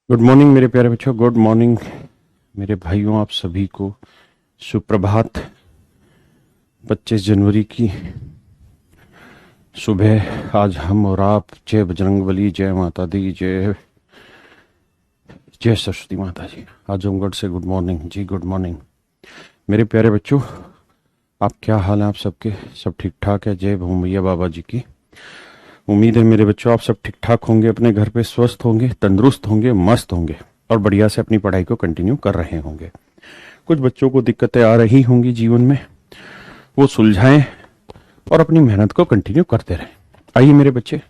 Good morning मेरे प्यारे बच्चों। गुड मॉर्निंग मेरे भाइयों, आप सभी को सुप्रभात। 25 जनवरी की सुबह आज हम और आप, जय बजरंगबली, जय माता दी, जय जय सरस्वती माता जी, आजमगढ़ से गुड मॉर्निंग जी। गुड मॉर्निंग मेरे प्यारे बच्चों, आप क्या हाल है? आप सबके सब ठीक ठाक है? जय भूमैया बाबा जी की। उम्मीद है मेरे बच्चों आप सब ठीक ठाक होंगे, अपने घर पे स्वस्थ होंगे, तंदुरुस्त होंगे, मस्त होंगे और बढ़िया से अपनी पढ़ाई को कंटिन्यू कर रहे होंगे। कुछ बच्चों को दिक्कतें आ रही होंगी जीवन में, वो सुलझाएं और अपनी मेहनत को कंटिन्यू करते रहें। आइए मेरे बच्चे,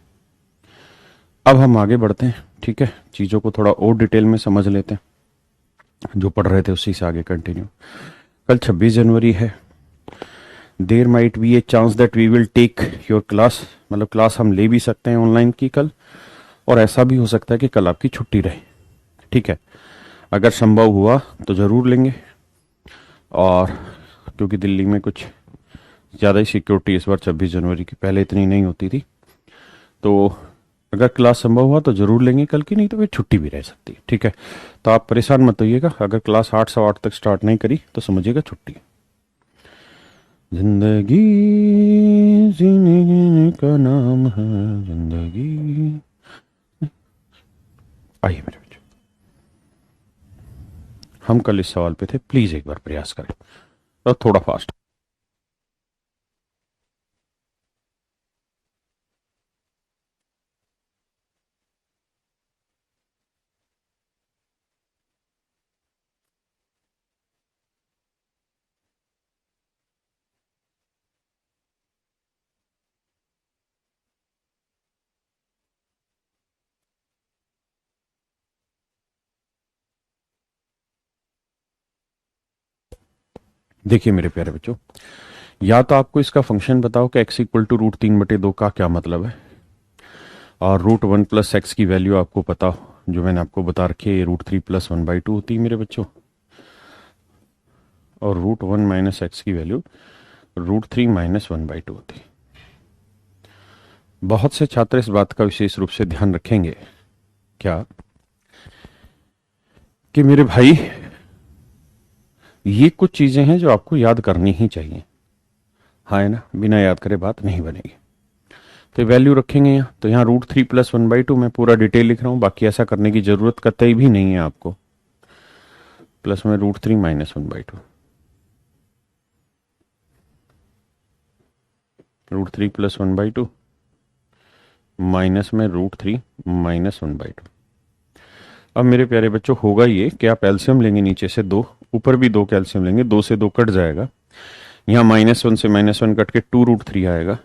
अब हम आगे बढ़ते हैं। ठीक है, चीज़ों को थोड़ा और डिटेल में समझ लेते हैं। जो पढ़ रहे थे उसी से आगे कंटिन्यू। कल 26 जनवरी है। There might be a chance that we will take your class, मतलब क्लास हम ले भी सकते हैं ऑनलाइन की कल, और ऐसा भी हो सकता है कि कल आपकी छुट्टी रहे। ठीक है, अगर संभव हुआ तो ज़रूर लेंगे, और क्योंकि दिल्ली में कुछ ज़्यादा ही सिक्योरिटी इस बार 26 जनवरी की, पहले इतनी नहीं होती थी, तो अगर क्लास संभव हुआ तो ज़रूर लेंगे कल की, नहीं तो फिर छुट्टी भी रह सकती है। ठीक है, तो आप परेशान मत होइएगा। अगर क्लास 8 सवा 8 तक स्टार्ट नहीं करी तो समझिएगा छुट्टी। जिंदगी जीने का नाम है जिंदगी। आइए मेरे बच्चों, हम कल इस सवाल पे थे, प्लीज एक बार प्रयास करें और थोड़ा फास्ट। देखिए मेरे प्यारे बच्चों, या तो आपको इसका फंक्शन बताओ कि x इक्वल टू √3/2 का क्या मतलब है, और √1 प्लस एक्स की वैल्यू आपको पता हो, जो मैंने आपको बता रखी है, √3 प्लस 1/2 होती है मेरे बच्चों, और √1 माइनस एक्स की वैल्यू √3 माइनस 1/2 होती है। बहुत से छात्र इस बात का विशेष रूप से ध्यान रखेंगे क्या, कि मेरे भाई ये कुछ चीजें हैं जो आपको याद करनी ही चाहिए। हाँ है ना, बिना याद करे बात नहीं बनेगी। तो वैल्यू रखेंगे यहाँ, तो यहाँ √3 प्लस 1/2 मैं पूरा डिटेल लिख रहा हूँ, बाकी ऐसा करने की जरूरत कतई भी नहीं है आपको। प्लस में √3 माइनस 1/2, √3 प्लस 1/2 माइनस में √3 माइनस 1/2। अब मेरे प्यारे बच्चों होगा ये कि आप एल्सियम लेंगे, नीचे से 2, ऊपर भी 2 कैल्शियम लेंगे, 2 से 2 कट जाएगा, यहाँ -1 से -1 कट के 2√3 आएगा।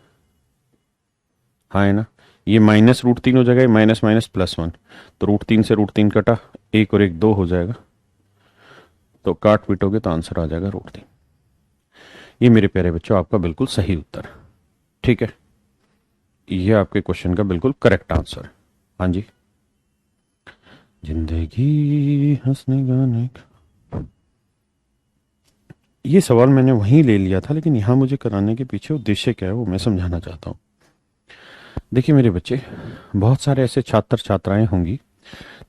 हाँ है ना, ये -√3 हो जाएगा, माइनस माइनस +1, तो √3 से √3 कटा, 1 और 1 2 हो जाएगा, तो काट पीटोगे तो आंसर आ जाएगा √3। ये मेरे प्यारे बच्चों आपका बिल्कुल सही उत्तर। ठीक है, ये आपके क्वेश्चन का बिल्कुल करेक्ट आंसर। हाँ जी, जिंदगी हंसने गाने का, ये सवाल मैंने वहीं ले लिया था, लेकिन यहां मुझे कराने के पीछे उद्देश्य क्या है वो मैं समझाना चाहता हूं। देखिए मेरे बच्चे, बहुत सारे ऐसे छात्र छात्राएं होंगी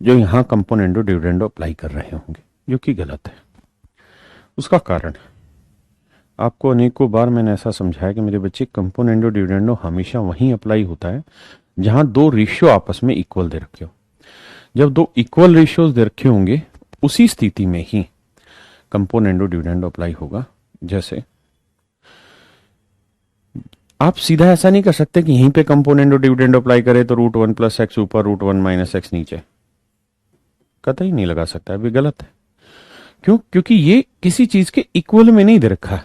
जो यहाँ कंपोनेंडो डिविडेंडो अप्लाई कर रहे होंगे, जो कि गलत है। उसका कारण आपको अनेकों बार मैंने ऐसा समझाया कि मेरे बच्चे, कंपोनेंडो डिविडेंडो हमेशा वहीं अप्लाई होता है जहां दो रेशियो आपस में इक्वल दे रखे हो। जब दो इक्वल रेशियोज दे रखे होंगे, उसी स्थिति में ही कंपोनेंडो डिविडेंडो अप्लाई होगा। जैसे आप सीधा ऐसा नहीं कर सकते कि यहीं पे कंपोनेंडो डिविडेंडो अप्लाई करें तो √1 प्लस एक्स ऊपर, √1 माइनस एक्स नीचे, कतई नहीं लगा सकता, अभी गलत है। क्यों? क्योंकि ये किसी चीज के इक्वल में नहीं दे रखा है।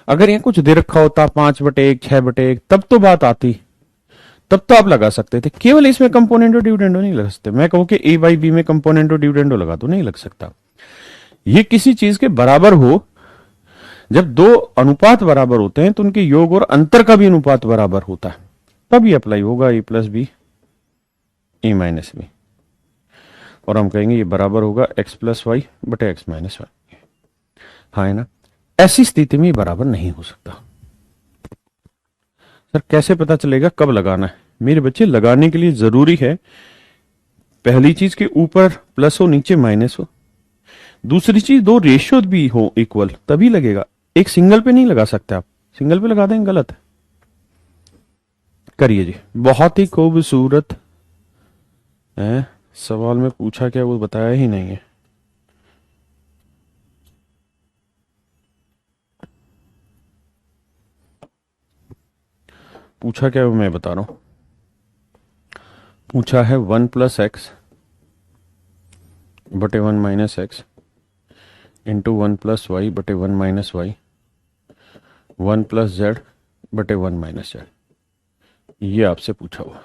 अगर ये कुछ दे रखा होता 5/1, 6/1, तब तो बात आती, तब तो आप लगा सकते थे। केवल इसमें कंपोनेंडो डिविडेंडो नहीं लगा सकते। मैं कहूं कि A/B में कंपोनेंडो डिविडेंडो लगा दो, नहीं लग सकता। ये किसी चीज के बराबर हो, जब दो अनुपात बराबर होते हैं तो उनके योग और अंतर का भी अनुपात बराबर होता है, तब ये अप्लाई होगा A+B, A-B, और हम कहेंगे ये बराबर होगा x+y/x-y। हाँ है ना, ऐसी स्थिति में ये बराबर नहीं हो सकता। सर कैसे पता चलेगा कब लगाना है? मेरे बच्चे, लगाने के लिए जरूरी है पहली चीज के ऊपर प्लस हो नीचे माइनस हो, दूसरी चीज दो रेशियो भी हो इक्वल तभी लगेगा। एक सिंगल पे नहीं लगा सकते आप, सिंगल पे लगा देंगे गलत है। करिए जी, बहुत ही खूबसूरत है। सवाल में पूछा क्या वो बताया ही नहीं है। पूछा क्या वो मैं बता रहा हूं। पूछा है 1 + x बटे 1 - x इंटू 1 + y बटे 1 - y 1 + z बटे 1 - z। ये आपसे पूछा हुआ,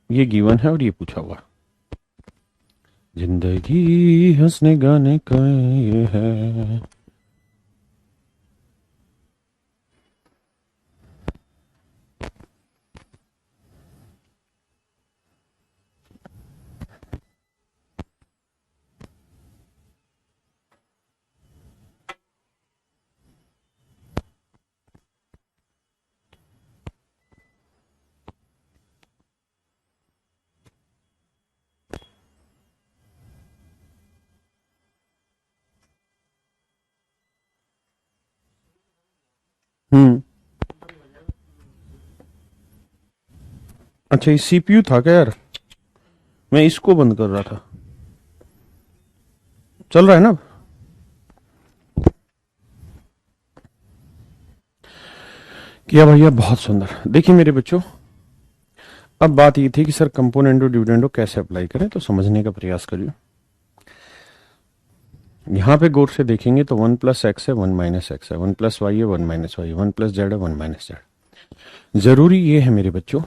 ये गिवन है और ये पूछा हुआ। जिंदगी हंसने गाने का ये है। हम्म। अच्छा, ये सीपीयू था क्या यार? मैं इसको बंद कर रहा था। चल रहा है ना? किया भैया, बहुत सुंदर। देखिए मेरे बच्चों, अब बात ये थी कि सर कंपोनेंटो डिविडेंडो कैसे अप्लाई करें, तो समझने का प्रयास करिए। यहां पे गौर से देखेंगे तो 1 + x है, 1 - x है, 1 + y है, 1 - y, 1 + z है, 1 - z। जरूरी ये है मेरे बच्चों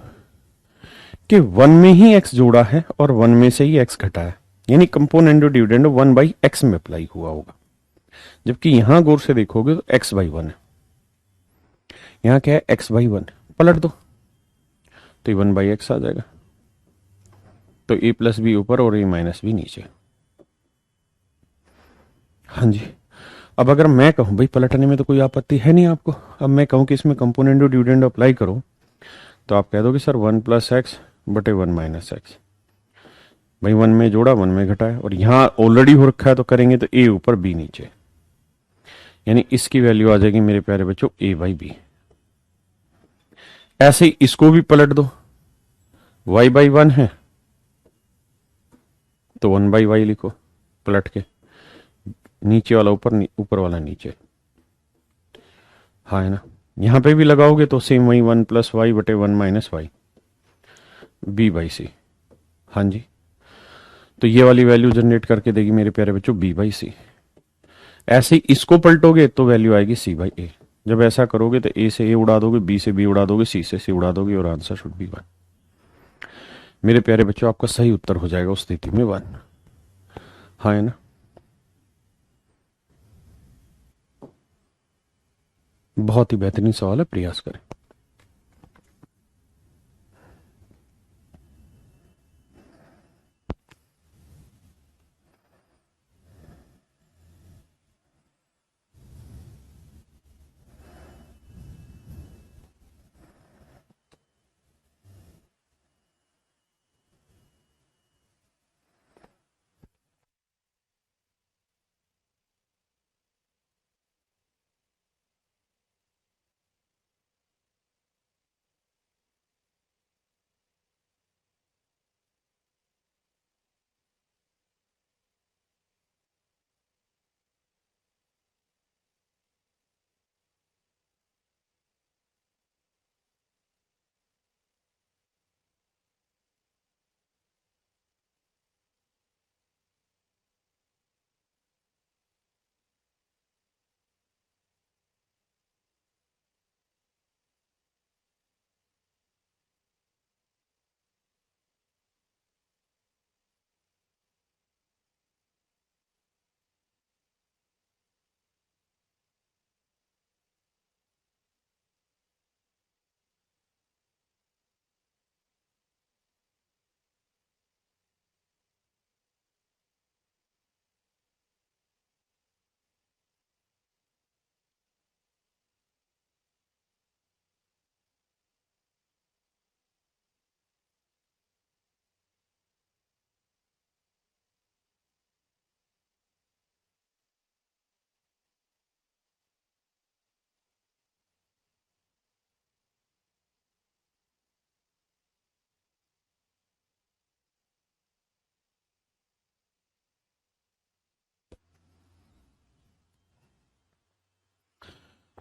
कि वन में ही x जोड़ा है और वन में से ही x घटा है, यानी कंपोनेंटो डिविडेंडो 1/x में अप्लाई हुआ होगा। जबकि यहां गौर से देखोगे तो x/1 है। यहां क्या है, x/1। पलट दो तो 1/x आ जाएगा। तो a+b ऊपर और a- b नीचे। हाँ जी। अब अगर मैं कहूं भाई, पलटने में तो कोई आपत्ति है नहीं आपको, अब मैं कहूं कि इसमें कंपोनेंट डिविडेंड अप्लाई करो, तो आप कह दोगे सर 1 + x बटे 1 - x। भाई वन में जोड़ा, वन में घटाया, और यहां ऑलरेडी हो रखा है तो करेंगे तो a ऊपर b नीचे, यानी इसकी वैल्यू आ जाएगी मेरे प्यारे बच्चों a/b। ऐसे ही इसको भी पलट दो, y/1 है तो 1/y लिखो पलट के, नीचे वाला ऊपर, ऊपर वाला नीचे। हाँ है ना? यहां पे भी लगाओगे तो सेम वही 1 + y बटे 1 - y b/c। हाँ जी। तो ये वाली वैल्यू जनरेट करके देगी मेरे प्यारे बच्चों b/c। ऐसे ही इसको पलटोगे तो वैल्यू आएगी c/a। जब ऐसा करोगे तो a से a उड़ा दोगे, b से b उड़ा दोगे, c से c उड़ा दोगे, और आंसर शुड बी 1। मेरे प्यारे बच्चों, आपका सही उत्तर हो जाएगा उस स्थिति में 1। हाँ है ना? बहुत ही बेहतरीन सवाल है, प्रयास करें।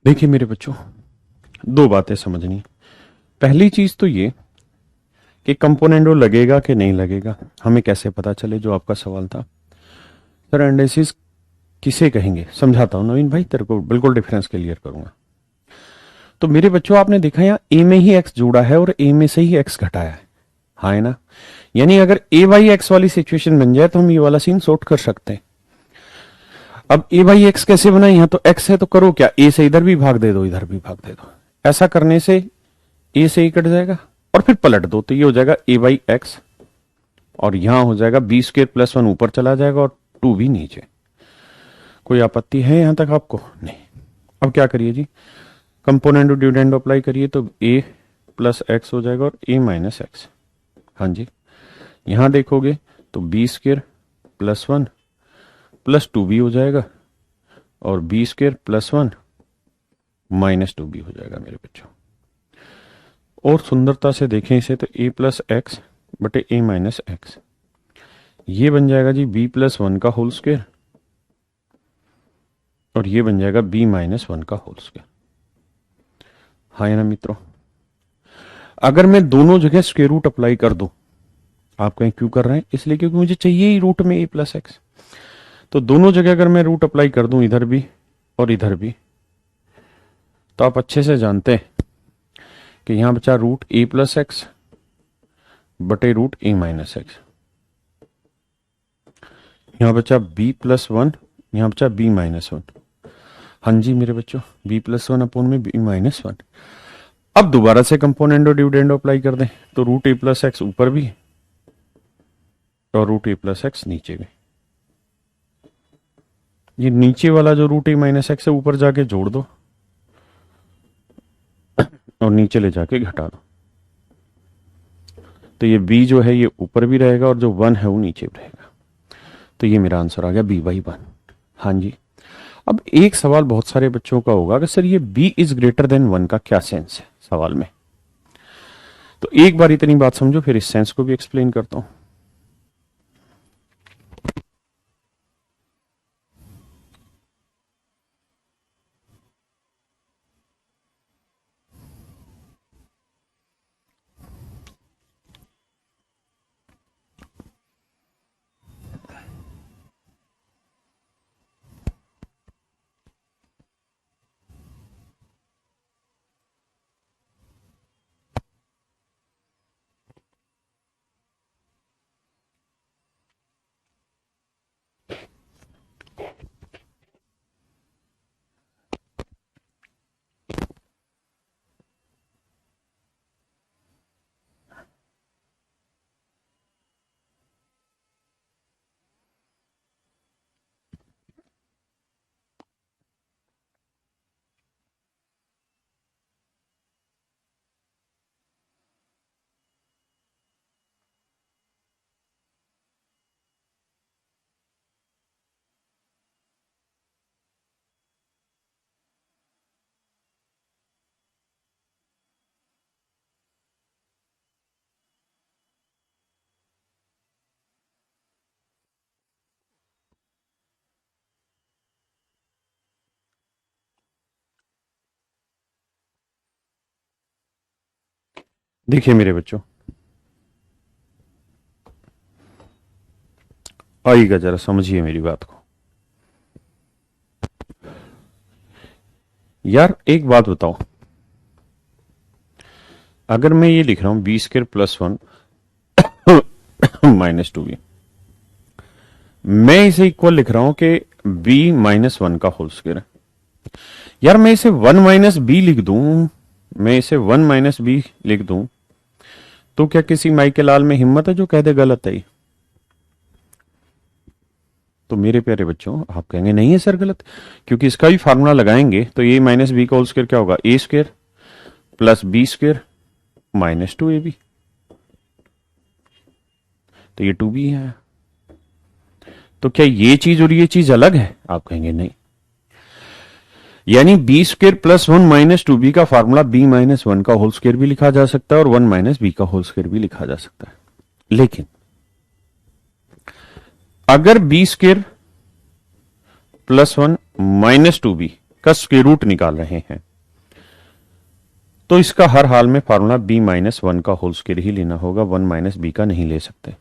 देखिए मेरे बच्चों, दो बातें समझनी। पहली चीज तो ये कि कंपोनेंडो लगेगा कि नहीं लगेगा, हमें कैसे पता चले, जो आपका सवाल था। सर एंडेसिस किसे कहेंगे, समझाता हूं नवीन भाई, तेरे को बिल्कुल डिफरेंस क्लियर करूंगा। तो मेरे बच्चों, आपने देखा यहाँ ए में ही एक्स जोड़ा है और ए में से ही एक्स घटाया है, हाँ है ना। यानी अगर ए बाई एक्स वाली सिचुएशन बन जाए तो हम ये वाला सीन सॉर्ट कर सकते हैं। अब ए बाई एक्स कैसे बना, यहां तो एक्स है तो करो क्या, ए से इधर भी भाग दे दो, इधर भी भाग दे दो। ऐसा करने से ए से ही कट जाएगा और फिर पलट दो तो ये हो जाएगा ए बाई एक्स, और यहां हो जाएगा बी स्क्र प्लस वन ऊपर चला जाएगा और टू भी नीचे। कोई आपत्ति है यहां तक आपको? नहीं। अब क्या करिए जी, कंपोनेंट डिविडेंड अप्लाई करिए तो ए प्लस एक्स हो जाएगा और ए माइनस एक्स। हाँ जी, यहां देखोगे तो B square plus one plus two B हो जाएगा और B square plus one minus two B हो जाएगा मेरे बच्चों। और सुंदरता से देखें इसे तो ए प्लस एक्स बटे ए माइनस एक्स, ये बन जाएगा जी बी प्लस वन का होल स्क्वायर और ये बन जाएगा बी माइनस वन का होल स्क्वायर। हाँ या ना मित्रों? अगर मैं दोनों जगह स्क्वायर रूट अप्लाई कर दूं, आप कहें क्यों कर रहे हैं? इसलिए क्योंकि मुझे चाहिए ही रूट में ए प्लस एक्स। तो दोनों जगह अगर मैं रूट अप्लाई कर दूं, इधर भी और इधर भी, तो आप अच्छे से जानते हैं कि यहां बचा रूट ए प्लस एक्स बटे रूट ए माइनस एक्स, यहां बचा बी प्लस वन, यहां बचा बी माइनस वन। हाँ जी मेरे बच्चों, बी प्लस वन अपॉन में बी माइनस वन। अब दोबारा से कंपोनेंडो डिविडेंडो अप्लाई कर दें तो रूट ए प्लस एक्स ऊपर भी और रूट ए प्लस एक्स नीचे भी। ये नीचे वाला जो रूट ए माइनस एक्स है ऊपर जाके जोड़ दो और नीचे ले जाके घटा दो, तो ये b जो है ये ऊपर भी रहेगा और जो वन है वो नीचे भी रहेगा। तो ये मेरा आंसर आ गया b बाई वन। हाँ जी। अब एक सवाल बहुत सारे बच्चों का होगा कि सर ये b is greater than one का क्या सेंस है सवाल में। तो एक बार इतनी बात समझो, फिर इस सेंस को भी एक्सप्लेन करता हूं। देखिए मेरे बच्चों, आइएगा जरा समझिए मेरी बात को। यार एक बात बताओ, अगर मैं ये लिख रहा हूं B square plus one minus two B, मैं इसे इक्वल लिख रहा हूं कि b माइनस वन का होल स्क्वायर। यार मैं इसे वन माइनस बी लिख दूं, मैं इसे वन माइनस बी लिख दूं, तो क्या किसी माई के लाल में हिम्मत है जो कह दे गलत है? तो मेरे प्यारे बच्चों आप कहेंगे नहीं है सर गलत, क्योंकि इसका भी फार्मूला लगाएंगे तो ए माइनस बी का होल स्क्वायर क्या होगा, A square plus B square minus two A B, तो ये टू बी है। तो क्या ये चीज और ये चीज अलग है? आप कहेंगे नहीं। यानी B square plus one minus two B का फार्मूला बी माइनस वन का होल स्क्वायर भी लिखा जा सकता है और वन माइनस बी का होल स्क्वायर भी लिखा जा सकता है। लेकिन अगर B square plus one minus two B का स्क्वायर रूट निकाल रहे हैं, तो इसका हर हाल में फॉर्मूला b माइनस वन का होल स्क्वायर ही लेना होगा, वन माइनस बी का नहीं ले सकते,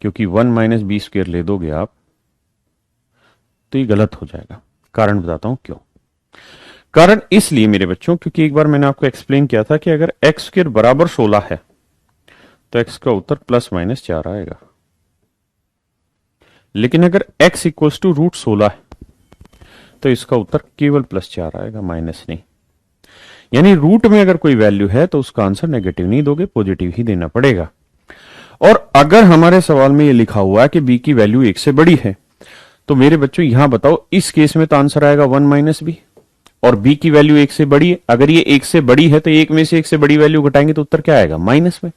क्योंकि वन माइनस बी स्क्वायर ले दोगे आप तो ये गलत हो जाएगा। कारण बताता हूं क्यों। कारण इसलिए मेरे बच्चों, क्योंकि एक बार मैंने आपको एक्सप्लेन किया था कि अगर एक्स स्क्वायर बराबर 16 है तो एक्स का उत्तर प्लस माइनस 4 आएगा, लेकिन अगर x इक्वल्स टू रूट 16 है तो इसका उत्तर केवल प्लस 4 आएगा, माइनस नहीं। यानी रूट में अगर कोई वैल्यू है तो उसका आंसर नेगेटिव नहीं दोगे, पॉजिटिव ही देना पड़ेगा। और अगर हमारे सवाल में यह लिखा हुआ है कि b की वैल्यू 1 से बड़ी है, तो मेरे बच्चों यहां बताओ, इस केस में तो आंसर आएगा 1 माइनस बी, और b की वैल्यू 1 से बड़ी है। अगर ये 1 से बड़ी है तो 1 में से 1 से बड़ी वैल्यू घटाएंगे तो उत्तर क्या आएगा? माइनस में,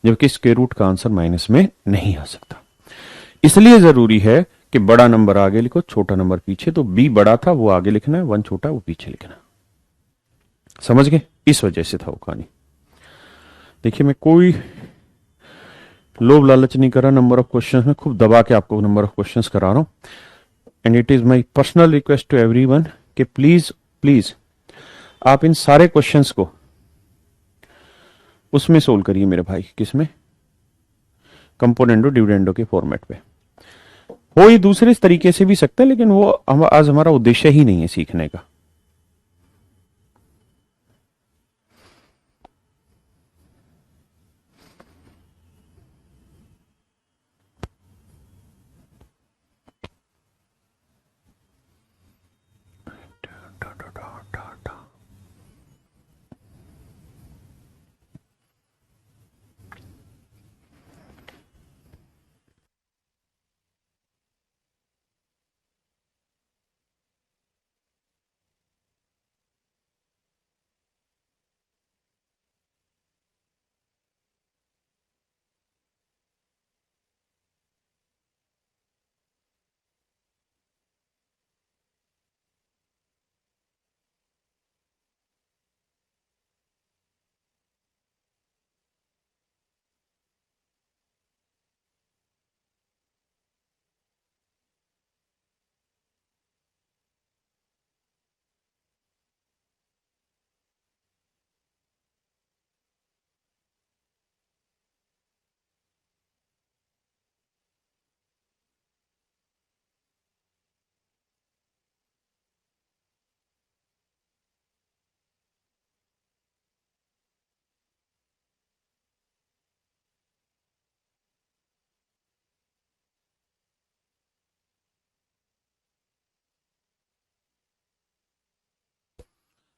जबकि स्क्वायर रूट का आंसर माइनस में नहीं आ सकता। इसलिए जरूरी है कि बड़ा नंबर आगे लिखो, छोटा नंबर पीछे। तो b बड़ा था वो आगे लिखना है, 1 छोटा वो पीछे लिखना। समझ गए? इस वजह से था वो कहानी। देखिए मैं कोई लोभ लालच नहीं कर रहा, नंबर ऑफ क्वेश्चंस में खूब दबा के आपको नंबर ऑफ क्वेश्चंस करा रहा हूं। And it is my personal request to everyone कि प्लीज प्लीज आप इन सारे क्वेश्चंस को उसमें सोल्व करिए मेरे भाई। किसमें? कंपोनेंडो डिविडेंडो के फॉर्मेट पे। हो ये दूसरे तरीके से भी सकता है, लेकिन वो आज हमारा उद्देश्य ही नहीं है सीखने का।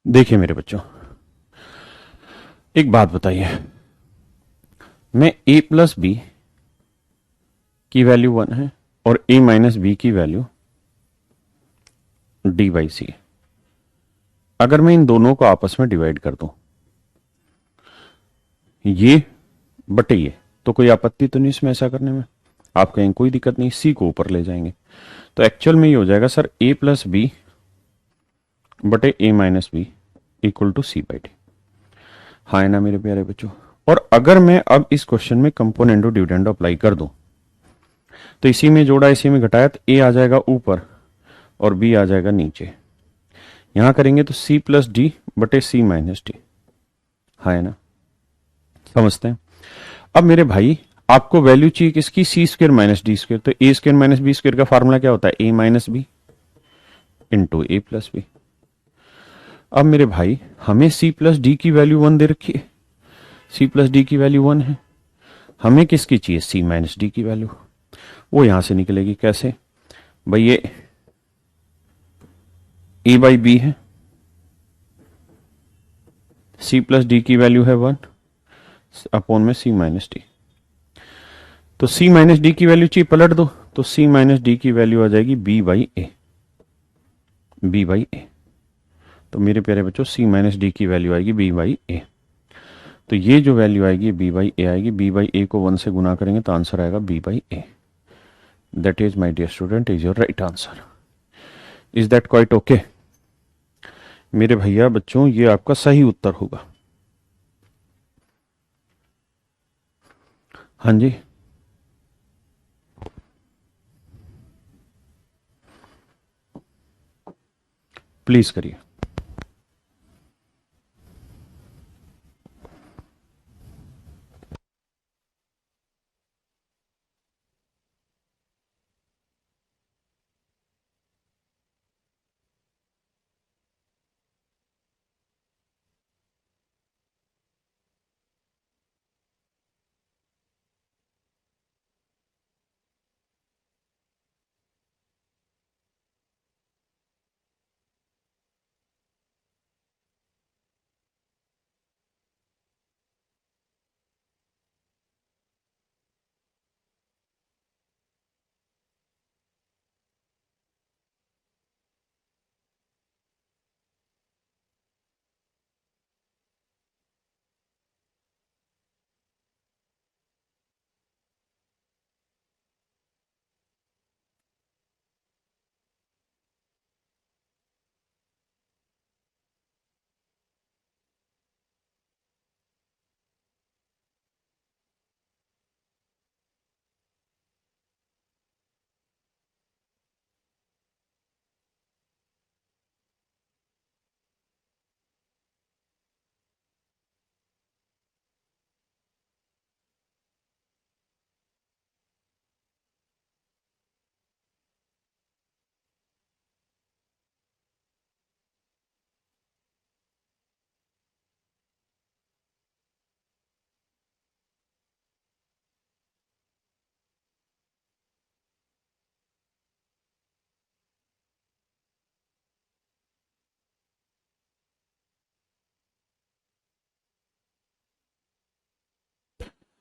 देखिए मेरे बच्चों, एक बात बताइए, मैं a प्लस बी की वैल्यू 1 है और a माइनस बी की वैल्यू डी बाई सी, अगर मैं इन दोनों को आपस में डिवाइड कर दूं, ये बटे ये, तो कोई आपत्ति तो नहीं इसमें ऐसा करने में? आप कहें कोई दिक्कत नहीं, सी को ऊपर ले जाएंगे। तो एक्चुअल में ये हो जाएगा सर a प्लस बी बटे a minus B equal to C by D. हाँ है ना मेरे प्यारे बच्चों? और अगर मैं अब इस क्वेश्चन में कंपोनेंडो डिविडेंडो अप्लाई कर दूं, तो इसी में जोड़ा इसी में घटाया, तो a आ जाएगा ऊपर और b आ जाएगा नीचे। यहां करेंगे तो c प्लस डी बटे c माइनस डी। हाँ है ना? समझते हैं? अब मेरे भाई आपको वैल्यू चाहिए किसकी? सी स्क्र माइनस डी स्क्र। तो ए स्क्र माइनस बी स्क्र का फॉर्मूला क्या होता है? ए माइनस बी इंटू ए प्लस बी। अब मेरे भाई हमें सी प्लस डी की वैल्यू 1 दे रखी है, सी प्लस डी की वैल्यू 1 है। हमें किसकी चाहिए? सी माइनस डी की वैल्यू। वो यहां से निकलेगी कैसे भाई? ये ए बाई बी है, सी प्लस डी की वैल्यू है 1 अपॉन में सी माइनस डी। तो सी माइनस डी की वैल्यू चाहिए, पलट दो, तो सी माइनस डी की वैल्यू आ जाएगी B by A, B by A. तो मेरे प्यारे बच्चों सी माइनस डी की वैल्यू आएगी बी बाई ए। तो ये जो वैल्यू आएगी बी बाई ए आएगी। बी बाई ए को 1 से गुना करेंगे तो आंसर आएगा B by A. That is my dear student is your right answer. Is that quite okay? मेरे भैया बच्चों ये आपका सही उत्तर होगा। हाँ जी, प्लीज करिए।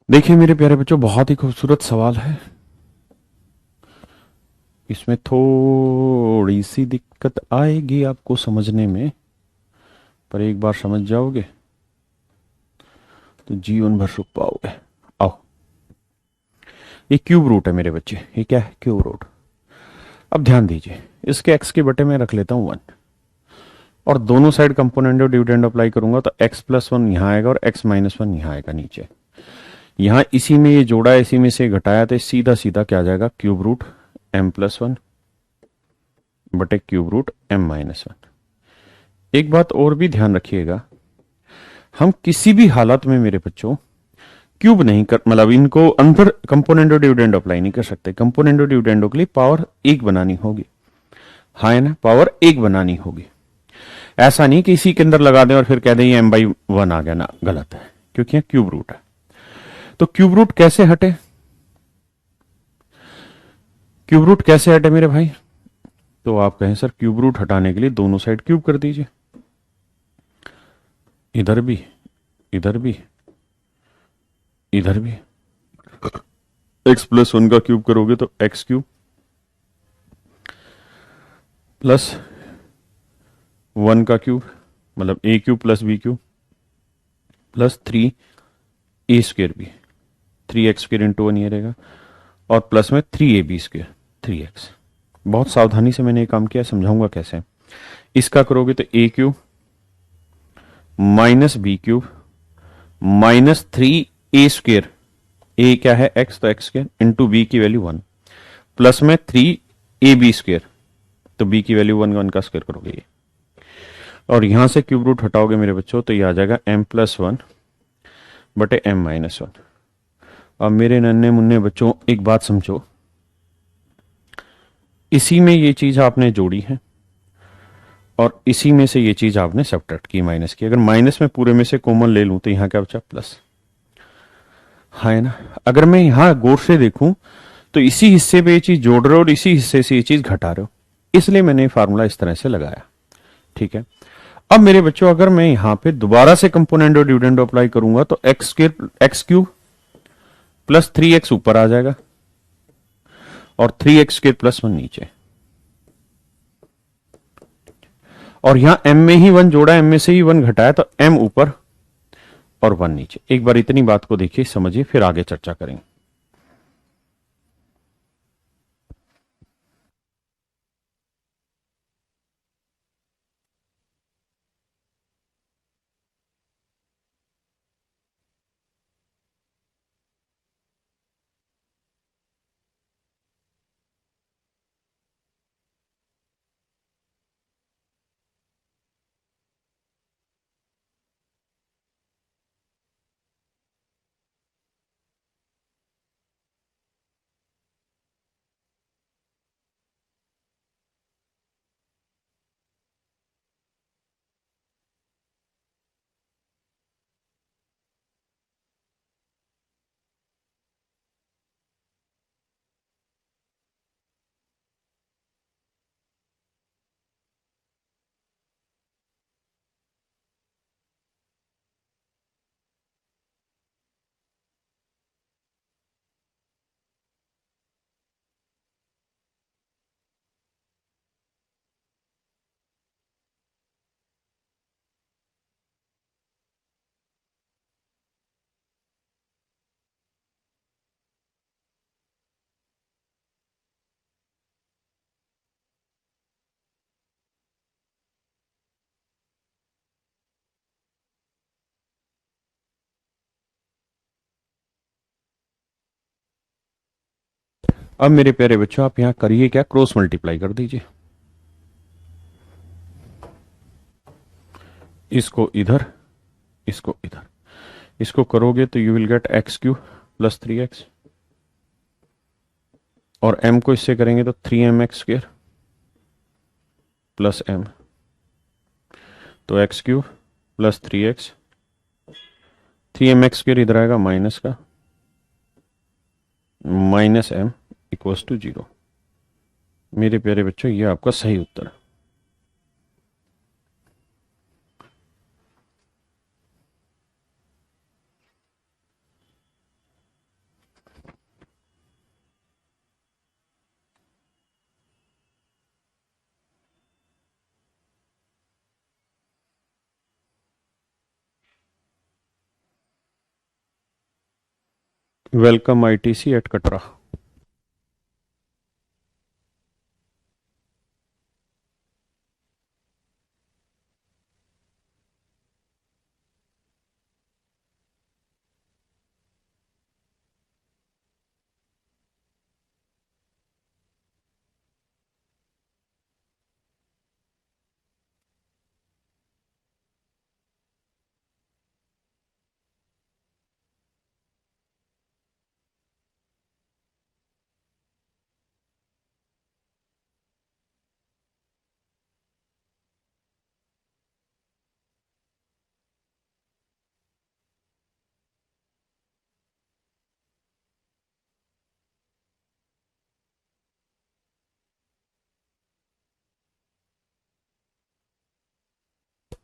देखिए मेरे प्यारे बच्चों, बहुत ही खूबसूरत सवाल है। इसमें थोड़ी सी दिक्कत आएगी आपको समझने में, पर एक बार समझ जाओगे तो जीवन भर सुख पाओगे। आओ, ये क्यूब रूट है मेरे बच्चे। ये क्या है? Cube root. अब ध्यान दीजिए, इसके एक्स के बटे में रख लेता हूं 1, और दोनों साइड कंपोनेंट और डिविडेंड अप्लाई करूंगा तो एक्स प्लस वन यहां आएगा और एक्स माइनस वन यहां आएगा नीचे। यहां इसी में ये जोड़ा, इसी में से घटाया, तो सीधा सीधा क्या आ जाएगा? Cube root M plus one बटे cube root M minus one. एक बात और भी ध्यान रखिएगा, हम किसी भी हालत में मेरे बच्चों क्यूब नहीं कर, मतलब इनको अंदर कंपोनेंट और डिविडेंड अप्लाई नहीं कर सकते। कंपोनेंट और डिविडेंडो के लिए पावर एक बनानी होगी, हाँ है ना, पावर एक बनानी होगी। ऐसा नहीं कि इसी के अंदर लगा दें और फिर कह दें ये एम बाई वन आ गया ना, गलत है, क्योंकि यहां क्यूब रूट है। तो क्यूब रूट कैसे हटे? क्यूब रूट कैसे हटे मेरे भाई? तो आप कहें सर क्यूब रूट हटाने के लिए दोनों साइड क्यूब कर दीजिए, इधर भी, इधर भी, इधर भी। एक्स प्लस वन का क्यूब करोगे तो एक्स क्यूब प्लस वन का क्यूब, मतलब A cube plus B cube plus three A square B, three X square into one ये रहेगा, और प्लस में three A B square, three X. बहुत सावधानी से मैंने ये काम किया, समझाऊंगा कैसे। इसका करोगे तो A cube minus B cube minus three A square, A क्या है? एक्स, तो एक्स स्क्र इंटू बी की वैल्यू वन, प्लस में थ्री ए बी स्क्र, तो बी की वैल्यू वन, वन का स्क्र करोगे ये, और यहां से क्यूब रूट हटाओगे मेरे बच्चों तो ये आ जाएगा एम प्लस वन बटे एम माइनस वन। अब मेरे नन्हे मुन्ने बच्चों एक बात समझो, इसी में ये चीज आपने जोड़ी है और इसी में से ये चीज आपने सब्ट्रैक्ट की, माइनस की। अगर माइनस में पूरे में से कॉमन ले लूं तो यहां क्या बचा? प्लस, है ना। अगर मैं यहां गौर से देखूं तो इसी हिस्से पे ये चीज जोड़ रहे हो और इसी हिस्से से ये चीज घटा रहे हो, इसलिए मैंने फार्मूला इस तरह से लगाया। ठीक है। अब मेरे बच्चों अगर मैं यहां पे दोबारा से कंपोनेंट और डिविडेंड अप्लाई करूंगा तो X cube plus three x ऊपर आ जाएगा और three X square plus one नीचे, और यहां एम में ही वन जोड़ा, एम में से ही वन घटाया, तो एम ऊपर और वन नीचे। एक बार इतनी बात को देखिए, समझिए, फिर आगे चर्चा करेंगे। अब मेरे प्यारे बच्चों आप यहां करिए क्या, क्रॉस मल्टीप्लाई कर दीजिए, इसको इधर, इसको इधर, इसको करोगे तो you will get x Q plus 3x, और m को इससे करेंगे तो 3mx² प्लस m, तो X cube plus 3x, 3mx² इधर आएगा माइनस का, माइनस m इक्वल्स टू 0। मेरे प्यारे बच्चों ये आपका सही उत्तर है। Welcome ITC at Katra.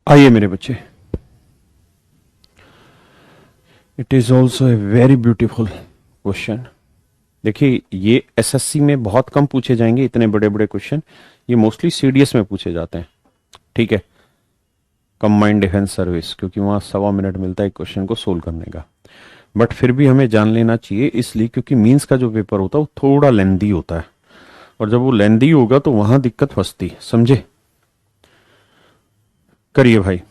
आइए मेरे बच्चे, it is also a very beautiful question. देखिए ये एसएससी में बहुत कम पूछे जाएंगे इतने बड़े बड़े क्वेश्चन, ये मोस्टली सीडीएस में पूछे जाते हैं, ठीक है, कंबाइंड डिफेंस सर्विस, क्योंकि वहां 1.25 मिनट मिलता है क्वेश्चन को सोल्व करने का। बट फिर भी हमें जान लेना चाहिए, इसलिए क्योंकि मींस का जो पेपर होता है वो थोड़ा लेंदी होता है, और जब वो लेंदी होगा तो वहां दिक्कत फंसती, समझे। करिए भाई।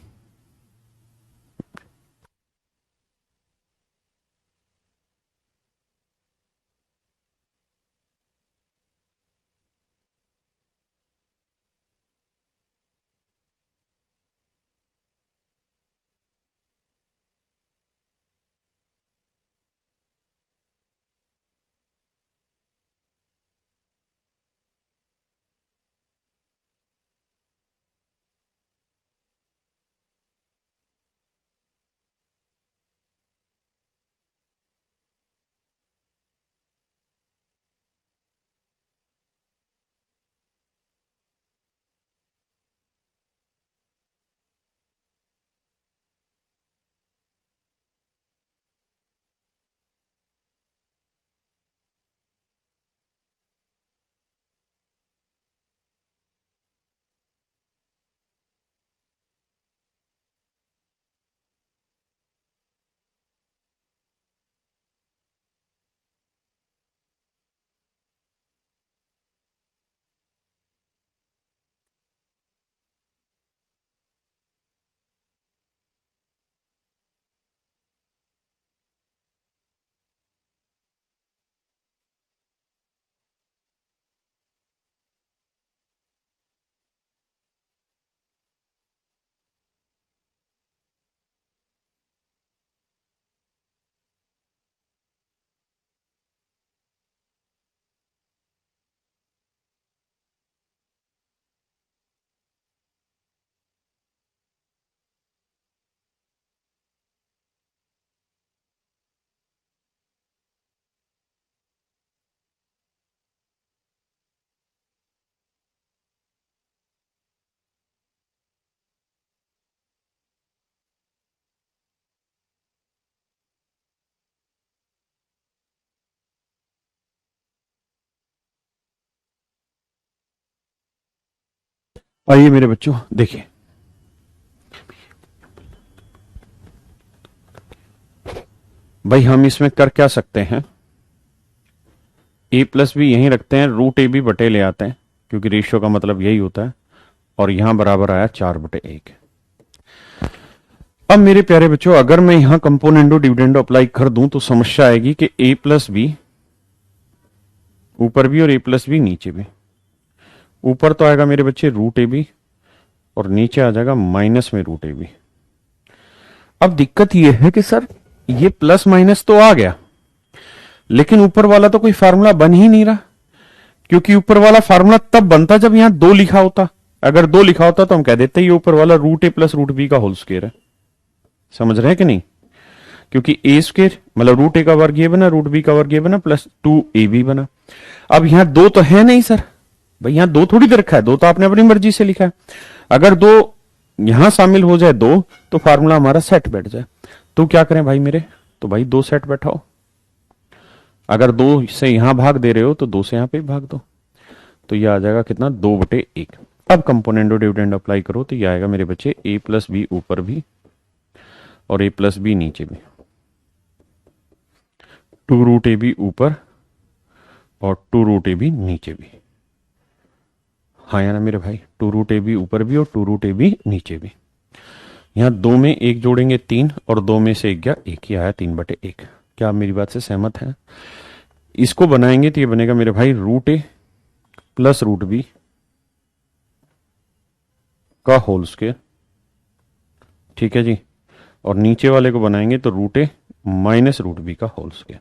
आइए मेरे बच्चों, देखिए भाई हम इसमें कर क्या सकते हैं, ए प्लस भी यहीं रखते हैं, रूट ए भी बटे ले आते हैं, क्योंकि रेशियो का मतलब यही होता है, और यहां बराबर आया 4/1। अब मेरे प्यारे बच्चों अगर मैं यहां कंपोनेंडो डिविडेंडो अप्लाई कर दूं तो समस्या आएगी कि ए प्लस बी ऊपर भी और ए प्लस बी नीचे भी। ऊपर तो आएगा मेरे बच्चे रूट ए बी और नीचे आ जाएगा माइनस में रूट ए बी। अब दिक्कत यह है कि सर ये प्लस माइनस तो आ गया, लेकिन ऊपर वाला तो कोई फार्मूला बन ही नहीं रहा, क्योंकि ऊपर वाला फार्मूला तब बनता जब यहां 2 लिखा होता। अगर 2 लिखा होता तो हम कह देते ये ऊपर वाला रूट ए प्लस रूट बी का होल स्क्वायर है। समझ रहे हैं कि नहीं? क्योंकि ए स्क्वायर मतलब रूट ए का वर्ग ये बना, रूट बी का वर्ग ये बना, प्लस 2ab बना। अब यहां 2 तो है नहीं सर, भाई यहां 2 थोड़ी दे रखा है, 2 तो आपने अपनी मर्जी से लिखा है। अगर 2 यहां शामिल हो जाए 2 तो फार्मूला हमारा सेट बैठ जाए। तो क्या करें भाई मेरे? तो भाई 2 सेट बैठाओ। अगर 2 से यहां भाग दे रहे हो तो 2 से यहां पे भाग दो, तो ये आ जाएगा कितना, 2/1। अब कंपोनेंट और डिविडेंड अप्लाई करो तो ये आएगा मेरे बच्चे a प्लस बी ऊपर भी और a प्लस बी नीचे भी। 2√ab ऊपर और 2√ab नीचे भी। हाँ या ना मेरे भाई? 2√ab ऊपर भी और 2√ab नीचे भी। यहां 2 में 1 जोड़ेंगे 3 और 2 में से 1 गया 1 ही आया, 3/1। क्या आप मेरी बात से सहमत हैं? इसको बनाएंगे तो ये बनेगा मेरे भाई रूट ए प्लस रूट बी का होल स्क्वायर। ठीक है जी। और नीचे वाले को बनाएंगे तो रूट ए माइनस रूट बी का होल स्क्वायर।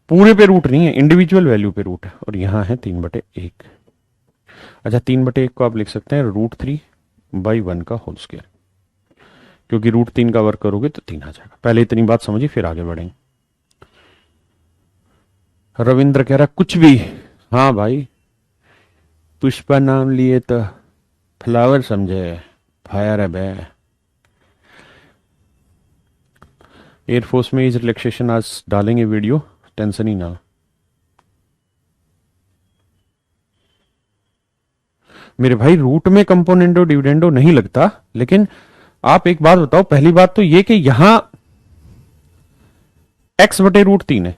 पूरे पे रूट नहीं है, इंडिविजुअल वैल्यू पे रूट है, और यहां है 3/1। अच्छा, 3/1 को आप लिख सकते हैं √3/1 का होल स्क्वायर, क्योंकि √3 का वर्क करोगे तो 3 आ जाएगा। पहले इतनी बात समझिए फिर आगे बढ़ेंगे। रविंद्र कह रहा कुछ भी। हाँ भाई, पुष्पा नाम लिए तो फ्लावर समझे, फायर है बे। एयरफोर्स में इज रिलैक्सेशन आज डालेंगे वीडियो, टेंशन ही ना। मेरे भाई रूट में कंपोनेंडो डिविडेंडो नहीं लगता, लेकिन आप एक बात बताओ। पहली बात तो ये कि यहां x/√3 है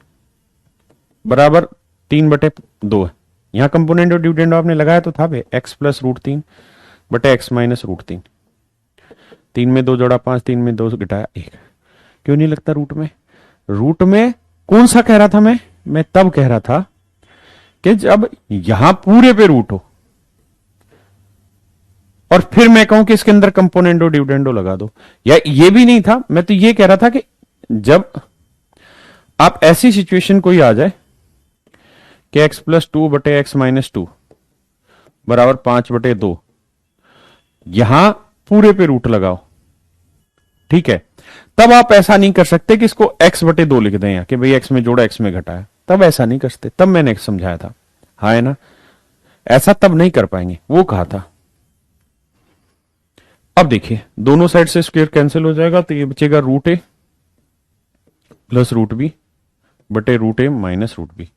बराबर 3/2 है। यहां कंपोनेंडो डिविडेंडो आपने लगाया तो था x प्लस √3/x माइनस √3। 3 में 2 जोड़ा 5, 3 में 2 घटाया 1। क्यों नहीं लगता रूट में? रूट में कौन सा कह रहा था मैं तब कह रहा था कि जब यहां पूरे पे रूट हो और फिर मैं कहूं कि इसके अंदर कंपोनेंडो डिविडेंडो लगा दो। या ये भी नहीं था, मैं तो ये कह रहा था कि जब आप ऐसी सिचुएशन कोई आ जाए कि x प्लस 2/x माइनस 2 बराबर 5/2, यहां पूरे पे रूट लगाओ, ठीक है? तब आप ऐसा नहीं कर सकते कि इसको x/2 लिख दें या कि भाई x में जोड़ा x में घटाया। तब ऐसा नहीं कर सकते, तब मैंने समझाया था। हाँ है ना? ऐसा तब नहीं कर पाएंगे, वो कहा था। अब देखिए, दोनों साइड से स्क्वायर कैंसिल हो जाएगा तो ये बचेगा √a plus √b/√a minus √b।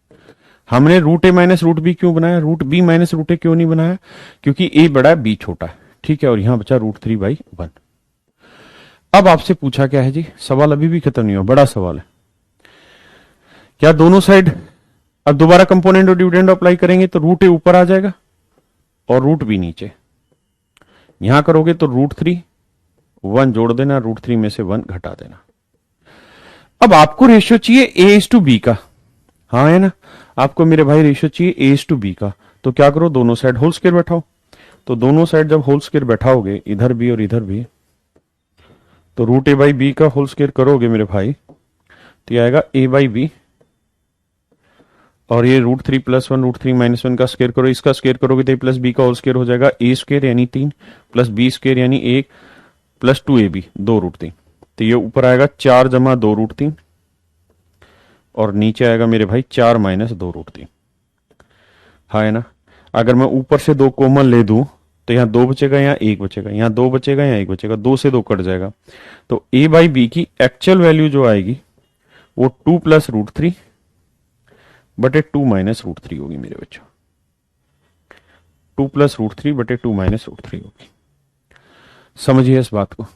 हमने √a माइनस √b क्यों बनाया, √b माइनस √a क्यों नहीं बनाया? क्योंकि a बड़ा है b छोटा है, ठीक है? और यहां बचा √3/1। अब आपसे पूछा क्या है जी, सवाल अभी भी खत्म नहीं हुआ, बड़ा सवाल है। क्या दोनों साइड अब दोबारा कंपोनेंट और डिविडेंड अप्लाई करेंगे तो √a ऊपर आ जाएगा और √b नीचे। यहां करोगे तो √3 1 जोड़ देना, √3 में से 1 घटा देना। अब आपको रेशियो चाहिए a/b का। हाँ है ना? आपको मेरे भाई रेशियो चाहिए a/b का। तो क्या करो, दोनों साइड होल स्क्वायर बैठाओ। तो दोनों साइड जब होल स्क्वायर बैठाओगे, इधर भी और इधर भी, तो √a/b का होल स्क्वायर करोगे मेरे भाई तो ये आएगा a/b, और ये √3 प्लस 1 √3 माइनस 1 का स्क्वायर करो, इसका स्क्वायर करोगे तो a प्लस b का होल स्क्वायर हो जाएगा a² यानी 3 प्लस b स्क्वायर यानी 1 प्लस 2ab 2√3। तो ये ऊपर आएगा 4 जमा 2√3 और नीचे आएगा मेरे भाई 4 माइनस 2√3। हाँ है ना? अगर मैं ऊपर से 2 कॉमन ले दूं तो यहां 2 बचेगा, यहां 1 बचेगा, यहां 2 बचेगा, यहां 1 बचेगा, 2 से 2 कट जाएगा। तो a/b की एक्चुअल वैल्यू जो आएगी वो 2 प्लस √3/2 माइनस √3 होगी मेरे बच्चों। 2 प्लस √3/2 माइनस √3 होगी। समझिए इस बात को।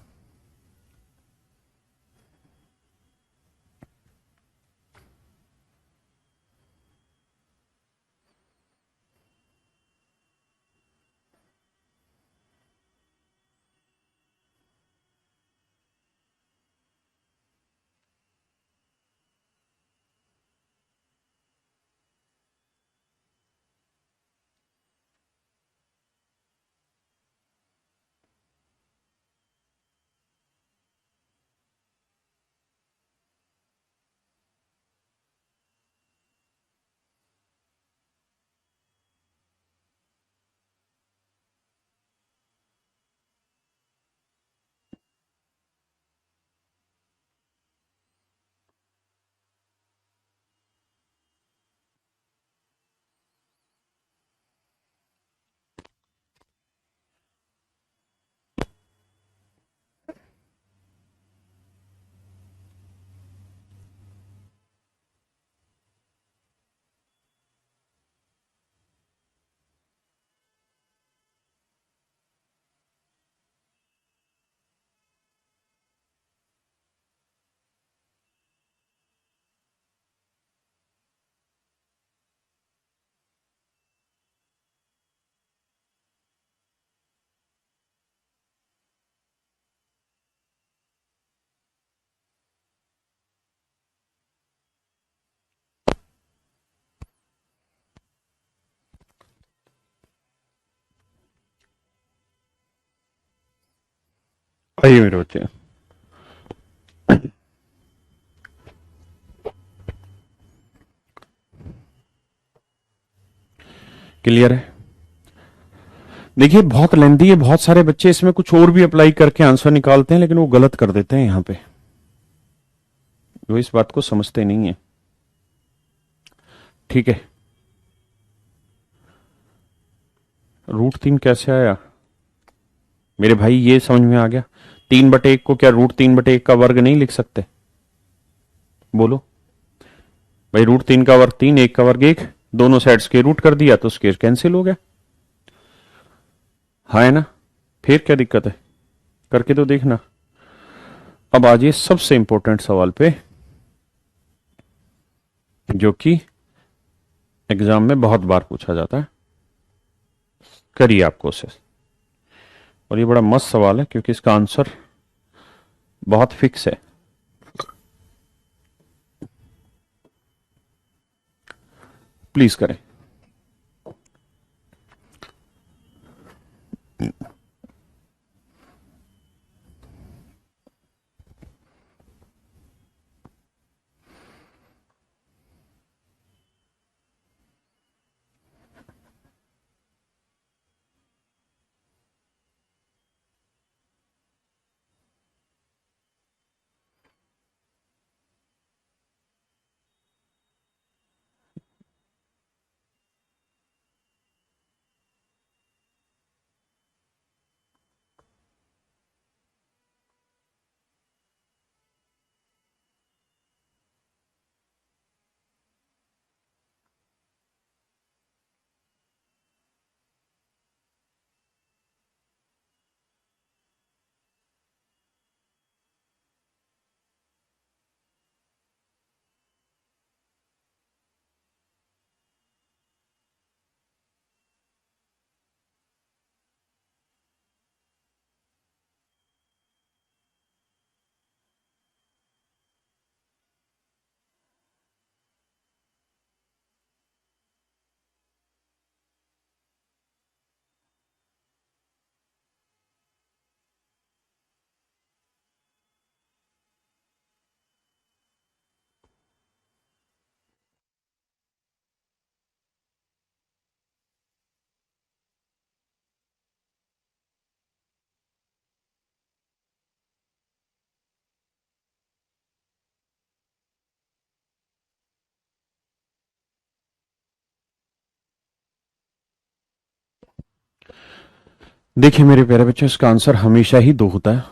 आइए मेरे बच्चे, क्लियर है? देखिए बहुत लेंथी है, बहुत सारे बच्चे इसमें कुछ और भी अप्लाई करके आंसर निकालते हैं, लेकिन वो गलत कर देते हैं यहां पे, वो इस बात को समझते नहीं है। ठीक है, √3 कैसे आया मेरे भाई, ये समझ में आ गया? 3/1 को क्या √3/1 का वर्ग नहीं लिख सकते? बोलो भाई, √3 का वर्ग 3, 1 का वर्ग 1, दोनों साइड स्क्वायर रूट कर दिया तो स्क्वायर कैंसिल हो गया। हाँ है ना? फिर क्या दिक्कत है, करके तो देखना। अब आज ये सबसे इंपॉर्टेंट सवाल पे, जो कि एग्जाम में बहुत बार पूछा जाता है, करिए आप कोशिश। और ये बड़ा मस्त सवाल है क्योंकि इसका आंसर बहुत फिक्स है। प्लीज करें। देखिए मेरे प्यारे बच्चों, इसका आंसर हमेशा ही 2 होता है।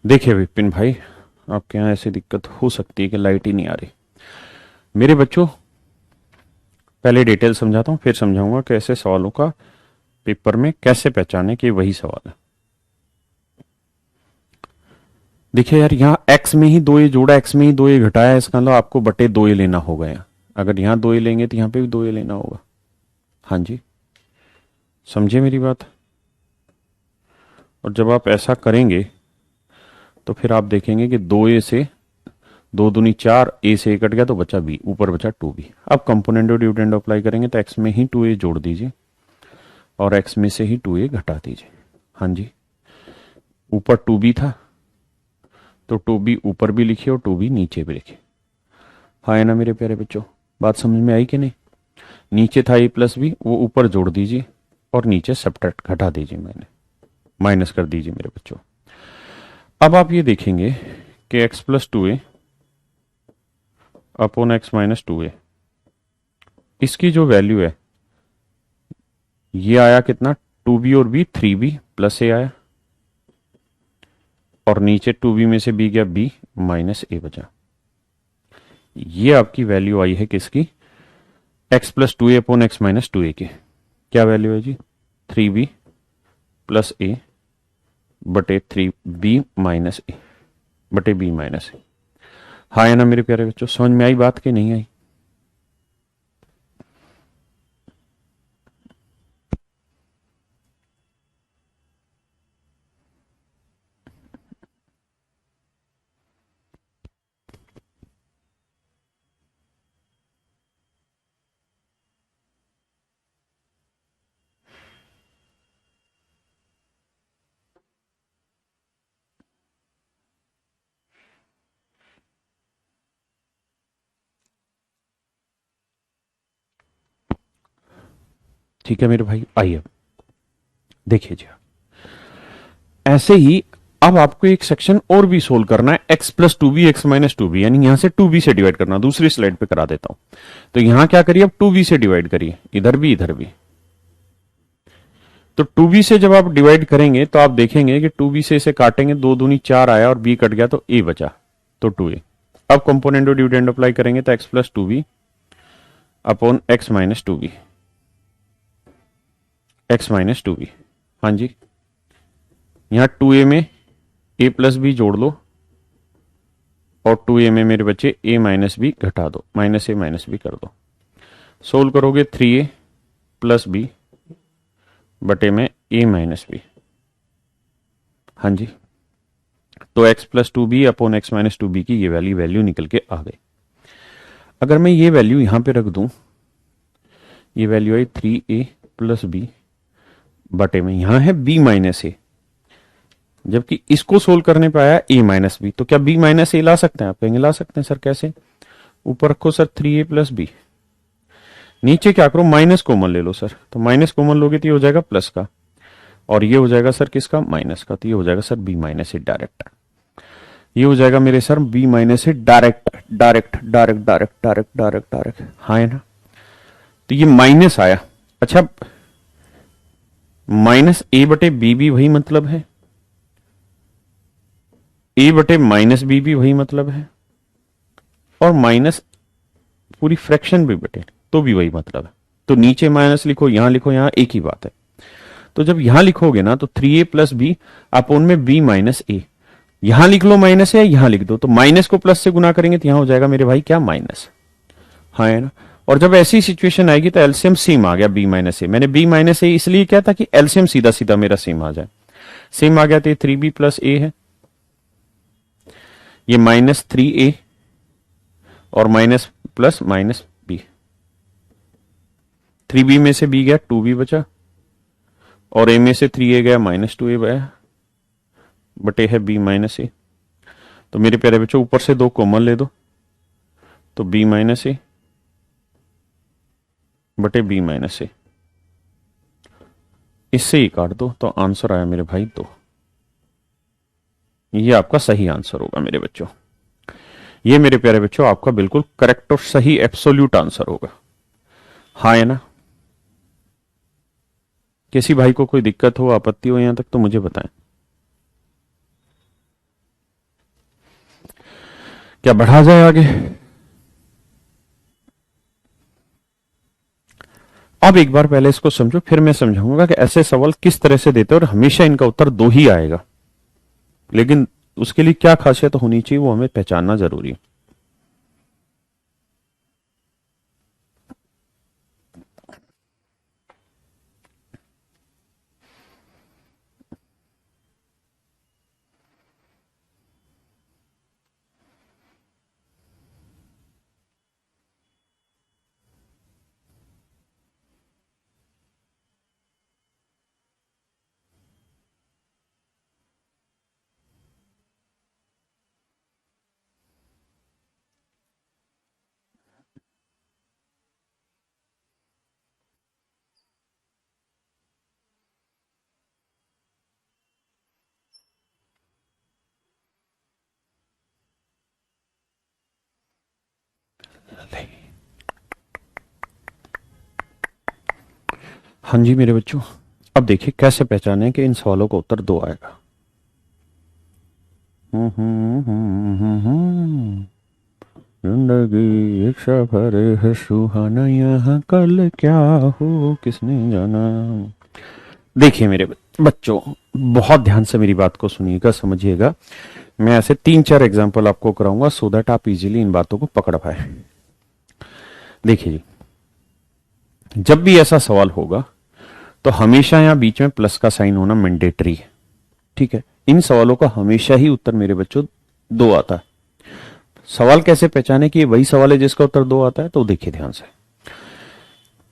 देखिए विपिन भाई, आपके यहाँ ऐसी दिक्कत हो सकती है कि लाइट ही नहीं आ रही। मेरे बच्चों, पहले डिटेल समझाता हूं, फिर समझाऊंगा कि ऐसे सवालों का पेपर में कैसे पहचाने कि वही सवाल है। देखिए यार, यहाँ एक्स में ही 2a जोड़ा, एक्स में ही 2a घटाया, इसका मतलब आपको बटे 2a लेना होगा यहाँ। अगर यहाँ 2a लेंगे तो यहाँ पे भी 2a लेना होगा। हाँ जी, समझे मेरी बात? और जब आप ऐसा करेंगे तो फिर आप देखेंगे कि 2a से 2 दूनी 4, a से a कट गया तो बचा b, ऊपर बचा 2b। अब कंपोनेंट और डिविडेंड अप्लाई करेंगे तो x में ही 2a जोड़ दीजिए और x में से ही 2a घटा दीजिए। हाँ जी, ऊपर 2b था तो 2b ऊपर भी लिखिए और 2b नीचे भी लिखिए। हाँ है ना मेरे प्यारे बच्चों, बात समझ में आई कि नहीं? नीचे था a प्लस बी, वो ऊपर जोड़ दीजिए और नीचे सब्ट्रैक्ट घटा दीजिए, मैंने माइनस कर दीजिए मेरे बच्चों। अब आप ये देखेंगे कि x+2a अपॉन x-2a, इसकी जो वैल्यू है ये आया कितना, 2b और b, 3b प्लस a आया, और नीचे 2b में से b गया, b माइनस a बचा। ये आपकी वैल्यू आई है किसकी, x+2a अपॉन x-2a की। क्या वैल्यू है जी, 3b प्लस a बटे 3b माइनस a बटे b माइनस a। हाँ है ना मेरे प्यारे बच्चों, समझ में आई बात कि नहीं आई? ठीक है मेरे भाई, आइए देखिए जी, ऐसे ही अब आपको एक सेक्शन और भी सोल्व करना है, x plus two B X minus two B, यानी यहां से टू बी से डिवाइड करना। दूसरी स्लाइड पे करा देता हूं। तो यहां क्या करिए, अब टू बी से डिवाइड करिए, इधर भी इधर भी। तो टू बी से जब आप डिवाइड करेंगे तो आप देखेंगे कि टू बी से इसे काटेंगे, दो दूनी चार आया और बी कट गया तो ए बचा, तो टू ए। अब कंपोनेंट और डिविडेंड अप्लाई करेंगे तो X plus two B upon X minus two B, X minus two B. हाँ जी, यहां टू ए में ए प्लस बी जोड़ लो और टू ए में मेरे बच्चे ए माइनस बी घटा दो, माइनस ए माइनस बी कर दो। सोल्व करोगे थ्री ए प्लस बी बटे में ए माइनस बी। हाँ जी, तो X plus two B upon X minus two B की ये वैल्यू निकल के आ गई। अगर मैं ये वैल्यू यहां पे रख दूं, ये value I three A plus B बटे में, यहां है बी माइनस ए, जबकि इसको सोल्व करने पे आया ए माइनस बी। तो क्या बी माइनस ए ला सकते हैं? आप कहेंगे ला सकते हैं सर, कैसे? ऊपर रखो सर थ्री ए प्लस बी, नीचे क्या करो माइनस कॉमन ले लो सर। तो माइनस कॉमन लोगे तो ये हो जाएगा प्लस का, और ये हो जाएगा सर किसका? माइनस का। तो ये हो जाएगा sir B minus A direct. ये हो जाएगा मेरे sir B minus A direct direct direct direct direct direct direct. हाँ है ना? तो ये माइनस आया। अच्छा, माइनस ए बटे बी भी वही मतलब है, ए बटे माइनस बी भी वही मतलब है, और माइनस पूरी फ्रैक्शन भी बटे तो भी वही मतलब है। तो नीचे माइनस लिखो, यहां लिखो, यहां एक ही बात है। तो जब यहां लिखोगे ना तो थ्री ए प्लस बी अपोन में बी माइनस ए, यहां लिख लो माइनस है, यहां लिख दो, तो माइनस को प्लस से गुना करेंगे तो यहां हो जाएगा मेरे भाई क्या? माइनस। हाँ है ना? और जब ऐसी सिचुएशन आएगी तो एलसीएम सेम आ गया बी माइनस ए। मैंने बी माइनस ए इसलिए क्या था कि एलसीएम सीधा सीधा मेरा सेम आ जाए। सेम आ गया तो ये थ्री बी प्लस ए है, ये माइनस थ्री ए और minus plus minus B. Three B में से बी गया, टू बी बचा, और ए में से थ्री ए गया, माइनस टू ए गया, बटे है बी माइनस ए। तो मेरे प्यारे बच्चों ऊपर से दो कॉमन ले दो, तो बी माइनस ए बटे बी माइनस ए, इससे ही काट दो तो आंसर आया मेरे भाई दो। ये आपका सही आंसर होगा मेरे बच्चों। ये मेरे प्यारे बच्चों आपका बिल्कुल करेक्ट और सही एब्सोल्यूट आंसर होगा। हाँ है ना? किसी भाई को कोई दिक्कत हो, आपत्ति हो यहां तक तो मुझे बताएं। क्या बढ़ा जाए आगे? अब एक बार पहले इसको समझो, फिर मैं समझाऊंगा कि ऐसे सवाल किस तरह से देते हैं, और हमेशा इनका उत्तर दो ही आएगा, लेकिन उसके लिए क्या खासियत होनी चाहिए वो हमें पहचानना जरूरी है। हाँ जी मेरे बच्चों, अब देखिए कैसे पहचाने कि इन सवालों का उत्तर दो आएगा। जिंदगी एक सफर है सुहाना, यहाँ कल क्या हो किसने जाना। देखिए मेरे बच्चों, बहुत ध्यान से मेरी बात को सुनिएगा, समझिएगा। मैं ऐसे तीन चार एग्जांपल आपको कराऊंगा सो दैट आप इजीली इन बातों को पकड़ पाए। देखिए जी, जब भी ऐसा सवाल होगा तो हमेशा यहां बीच में प्लस का साइन होना मैंडेटरी है। ठीक है, इन सवालों का हमेशा ही उत्तर मेरे बच्चों दो आता है। सवाल कैसे पहचाने कि वही सवाल है जिसका उत्तर दो आता है? तो देखिए ध्यान से,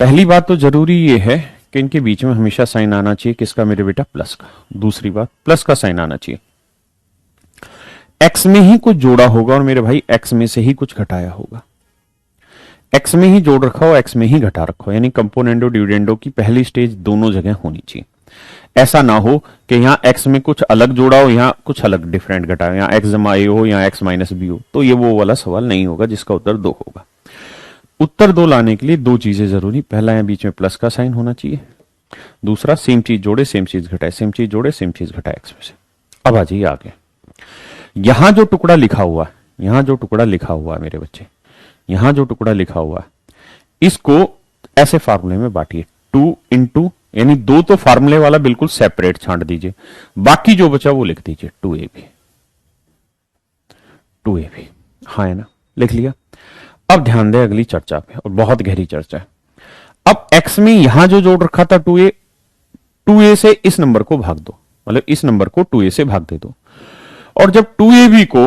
पहली बात तो जरूरी ये है कि इनके बीच में हमेशा साइन आना चाहिए किसका मेरे बेटा? प्लस का। दूसरी बात, प्लस का साइन आना चाहिए, एक्स में ही कुछ जोड़ा होगा और मेरे भाई एक्स में से ही कुछ घटाया होगा। एक्स में ही जोड़ रखा हो, एक्स में ही घटा रखा हो, यानी कंपोनेंडो डिविडेंडो की पहली स्टेज दोनों जगह होनी चाहिए। ऐसा ना हो कि यहां एक्स में कुछ अलग जोड़ा हो, यहां कुछ अलग डिफरेंट घटा हो, यहां एक्स जमा ए हो, यहां एक्स माइनस बी हो, तो ये वो वाला सवाल नहीं होगा जिसका उत्तर 2 होगा। उत्तर 2 लाने के लिए दो चीजें जरूरी, पहला है बीच में प्लस का साइन होना चाहिए, दूसरा सेम चीज जोड़े सेम चीज घटाए, सेम चीज जोड़े सेम चीज घटाए एक्स में से। अब आ जाइए आगे, यहां जो टुकड़ा लिखा हुआ है, यहां जो टुकड़ा लिखा हुआ है मेरे बच्चे, यहां जो टुकड़ा लिखा हुआ है, इसको ऐसे फार्मूले में बांटिए, 2 इंटू, यानी 2 तो फार्मूले वाला बिल्कुल सेपरेट छांट दीजिए, बाकी जो बचा वो लिख दीजिए 2ab, 2ab, हाँ है ना, लिख लिया। अब ध्यान दें अगली चर्चा पे, और बहुत गहरी चर्चा है। अब x में यहां जो जोड़ रखा था 2a, 2a से इस नंबर को भाग दो, मतलब इस नंबर को 2a से भाग दे दो, और जब 2ab को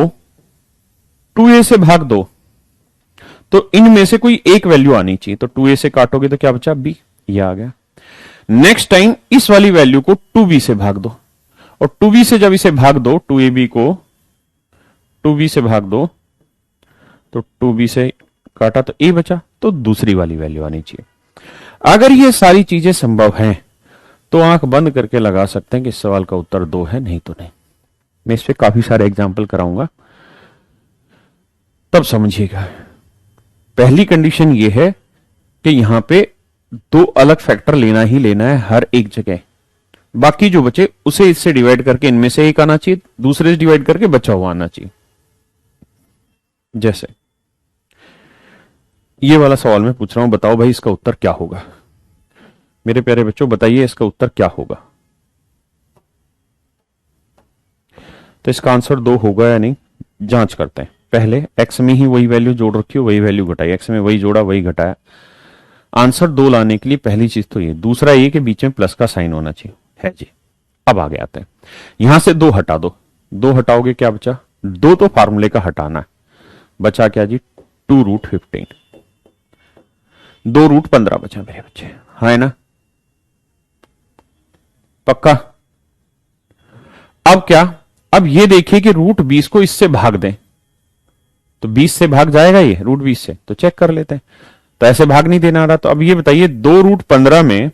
2a से भाग दो तो इनमें से कोई एक वैल्यू आनी चाहिए, तो 2a से काटोगे तो क्या बचा, b, ये आ गया। नेक्स्ट टाइम इस वाली वैल्यू को 2b से भाग दो, और 2b से जब इसे भाग दो, 2ab को 2b से भाग दो, तो 2b से काटा तो a बचा, तो दूसरी वाली वैल्यू आनी चाहिए। अगर ये सारी चीजें संभव हैं तो आंख बंद करके लगा सकते हैं कि इस सवाल का उत्तर 2 है, नहीं तो नहीं। मैं इस पे काफी सारे एग्जाम्पल कराऊंगा, तब समझिएगा। पहली कंडीशन ये है कि यहां पे 2 अलग फैक्टर लेना ही लेना है हर एक जगह, बाकी जो बचे उसे इससे डिवाइड करके इनमें से एक आना चाहिए, दूसरे से डिवाइड करके बचा हुआ आना चाहिए। जैसे ये वाला सवाल मैं पूछ रहा हूं, बताओ भाई इसका उत्तर क्या होगा। मेरे प्यारे बच्चों बताइए इसका उत्तर क्या होगा। तो इसका आंसर 2 होगा या नहीं, जांच करते हैं। पहले एक्स में ही वही वैल्यू जोड़ रखी हो, वही वैल्यू घटाई, एक्स में वही जोड़ा वही घटाया। आंसर 2 लाने के लिए पहली चीज तो ये, दूसरा ये कि बीच में प्लस का साइन होना चाहिए, है जी। अब आगे आते हैं, यहां से 2 हटा दो, 2 हटाओगे क्या बचा, 2 तो फार्मूले का हटाना है, बचा क्या जी, 2√15, 2√15 बचा मेरे बच्चे, हाँ है ना, पक्का। अब क्या, अब ये देखिए कि √20 को इससे भाग दें, तो 20 से भाग जाएगा ये √20 से, तो चेक कर लेते हैं। तो ऐसे भाग नहीं देना आ रहा, तो अब ये बताइए 2√15 में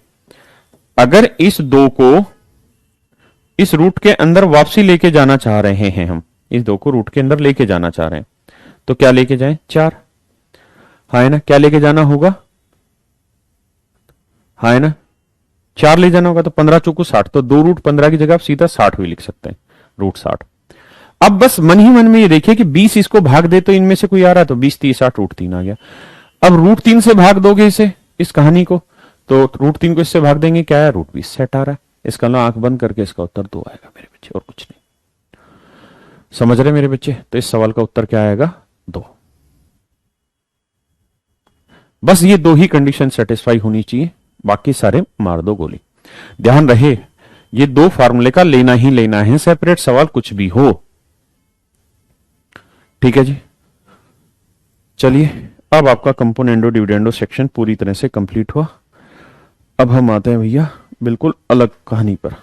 अगर इस 2 को इस रूट के अंदर वापसी लेके जाना चाह रहे हैं, हम इस 2 को रूट के अंदर लेके जाना चाह रहे हैं, तो क्या लेके जाएं, 4, हाँ है ना, क्या लेके जाना होगा, हाँ है ना, 4 ले जाना होगा, तो 15 चौको 60, तो 2√15 की जगह आप सीधा 60 भी लिख सकते हैं, √60। अब बस मन ही मन में ये देखिए कि 20 इसको भाग दे तो इनमें से कोई आ रहा है, तो 20 30 60 √3 आ गया। अब √3 से भाग दोगे इसे, इस कहानी को, तो √3 को इससे भाग देंगे, क्या है, √20 सेट आ रहा है। इसका ना आंख बंद करके इसका उत्तर 2 आएगा मेरे बच्चे, और कुछ नहीं। समझ रहे मेरे बच्चे, तो इस सवाल का उत्तर क्या आएगा, 2। बस ये 2 ही कंडीशन सेटिस्फाई होनी चाहिए, बाकी सारे मार दो गोली। ध्यान रहे ये 2 फार्मूले का लेना ही लेना है, सेपरेट सवाल कुछ भी हो, ठीक है जी। चलिए अब आपका कंपोनेंडो डिविडेंडो सेक्शन पूरी तरह से कंप्लीट हुआ। अब हम आते हैं भैया बिल्कुल अलग कहानी पर,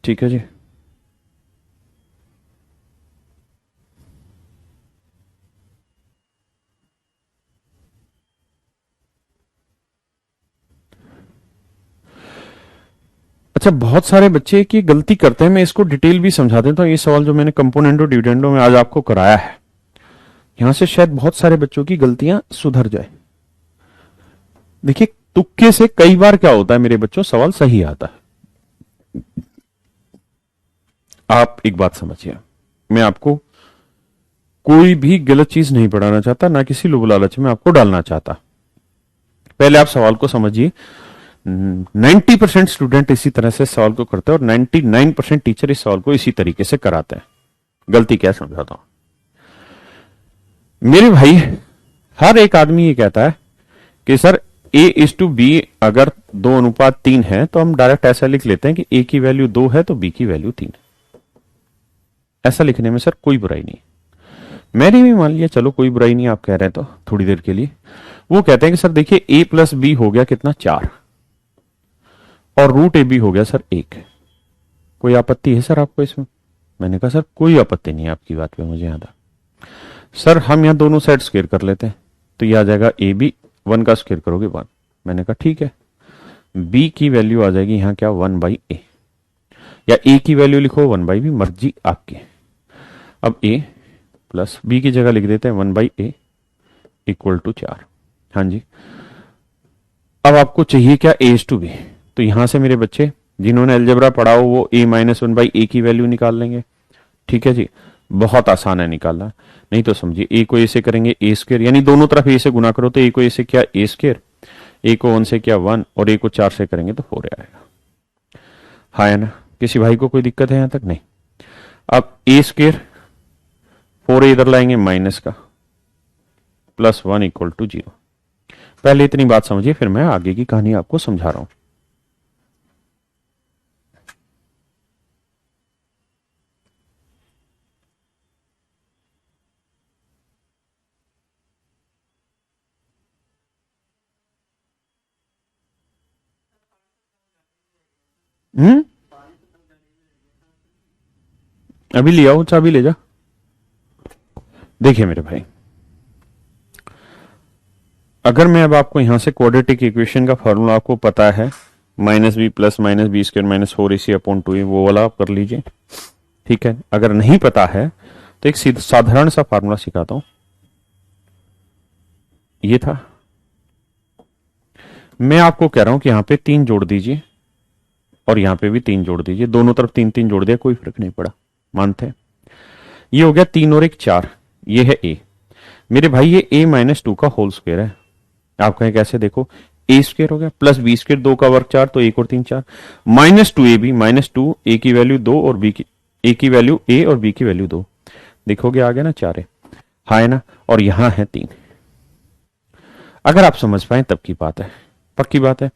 ठीक है जी। अच्छा, बहुत सारे बच्चे की गलती करते हैं, मैं इसको डिटेल भी समझा देता हूं। ये सवाल जो मैंने कंपोनेंडो डिविडेंडो में आज आपको कराया है, यहां से शायद बहुत सारे बच्चों की गलतियां सुधर जाए। देखिए तुक्के से कई बार क्या होता है मेरे बच्चों, सवाल सही आता है। आप एक बात समझिए, मैं आपको कोई भी गलत चीज नहीं पढ़ाना चाहता, ना किसी लोभ लालच में आपको डालना चाहता। पहले आप सवाल को समझिए। 90% स्टूडेंट इसी तरह से सवाल को करते हैं, और 99% टीचर इस सवाल को इसी तरीके से कराते हैं। गलती क्या समझाता हूं मेरे भाई, हर एक आदमी ये कहता है कि सर A:B अगर 2:3 है तो हम डायरेक्ट ऐसा लिख लेते हैं कि A की वैल्यू 2 है तो B की वैल्यू 3 है। ऐसा लिखने में सर कोई बुराई नहीं, मैंने भी मान लिया, चलो कोई बुराई नहीं, आप कह रहे हैं तो थोड़ी देर के लिए। वो कहते हैं कि सर देखिए A+B हो गया कितना, 4, और √AB हो गया सर 1। कोई आपत्ति है सर आपको इसमें? मैंने कहा सर कोई आपत्ति नहीं है आपकी बात पे, मुझे याद आ। सर हम यहाँ दोनों साइड स्क्वायर कर लेते हैं, तो ये आ जाएगा ए बी, 1 का स्क्वायर करोगे 1। मैंने कहा ठीक है। बी की वैल्यू आ जाएगी यहाँ क्या 1/a, या ए की वैल्यू लिखो 1/b, मर्जी आपकी। अब a प्लस बी की जगह लिख देते हैं 1/a इक्वल टू 4। हाँ जी, अब आपको चाहिए क्या a/b, तो यहां से मेरे बच्चे जिन्होंने अलजेब्रा पढ़ा हो वो a माइनस 1/a की वैल्यू निकाल लेंगे। ठीक है जी, बहुत आसान है निकालना, नहीं तो समझिए a को a से करेंगे a स्क्वायर, यानी दोनों तरफ a से गुना करो तो a को a से क्या a स्क्वायर, a को 1 से क्या 1, और a को 4 से करेंगे तो 4 आएगा। हाँ है ना, किसी भाई को कोई दिक्कत है यहां तक? नहीं। अब a स्क्वायर 4 इधर लाएंगे माइनस का, प्लस 1 इक्वल टू 0। पहले इतनी बात समझिए, फिर मैं आगे की कहानी आपको समझा रहा हूं। अभी ले आओ, चाबी ले जा। देखिए मेरे भाई, अगर मैं अब आपको यहां से क्वाड्रेटिक इक्वेशन का फॉर्मूला आपको पता है, -b plus -b square minus 4ac/2a, वो वाला आप कर लीजिए। ठीक है, अगर नहीं पता है तो एक साधारण सा फार्मूला सिखाता हूं। ये था, मैं आपको कह रहा हूं कि यहां पे 3 जोड़ दीजिए और यहां पे भी 3 जोड़ दीजिए, दोनों तरफ 3-3 जोड़ दिया, कोई फर्क नहीं पड़ा, मानते हैं। ये हो गया 3 और 1 4, ये है a। मेरे भाई ये a-2 का होल स्क्वायर है। आप कहें कैसे? देखो, a स्क्वायर हो गया प्लस b स्क्वायर, 2 का वर्ग 4, तो 1 और 3 4, -2ab, -2 a की वैल्यू 2 और b की a की वैल्यू a और b की वैल्यू 2। देखोगे आ गया ना 4 है, हाँ है ना, और यहां है 3। अगर आप समझ पाए तब की बात है, पक्की बात है।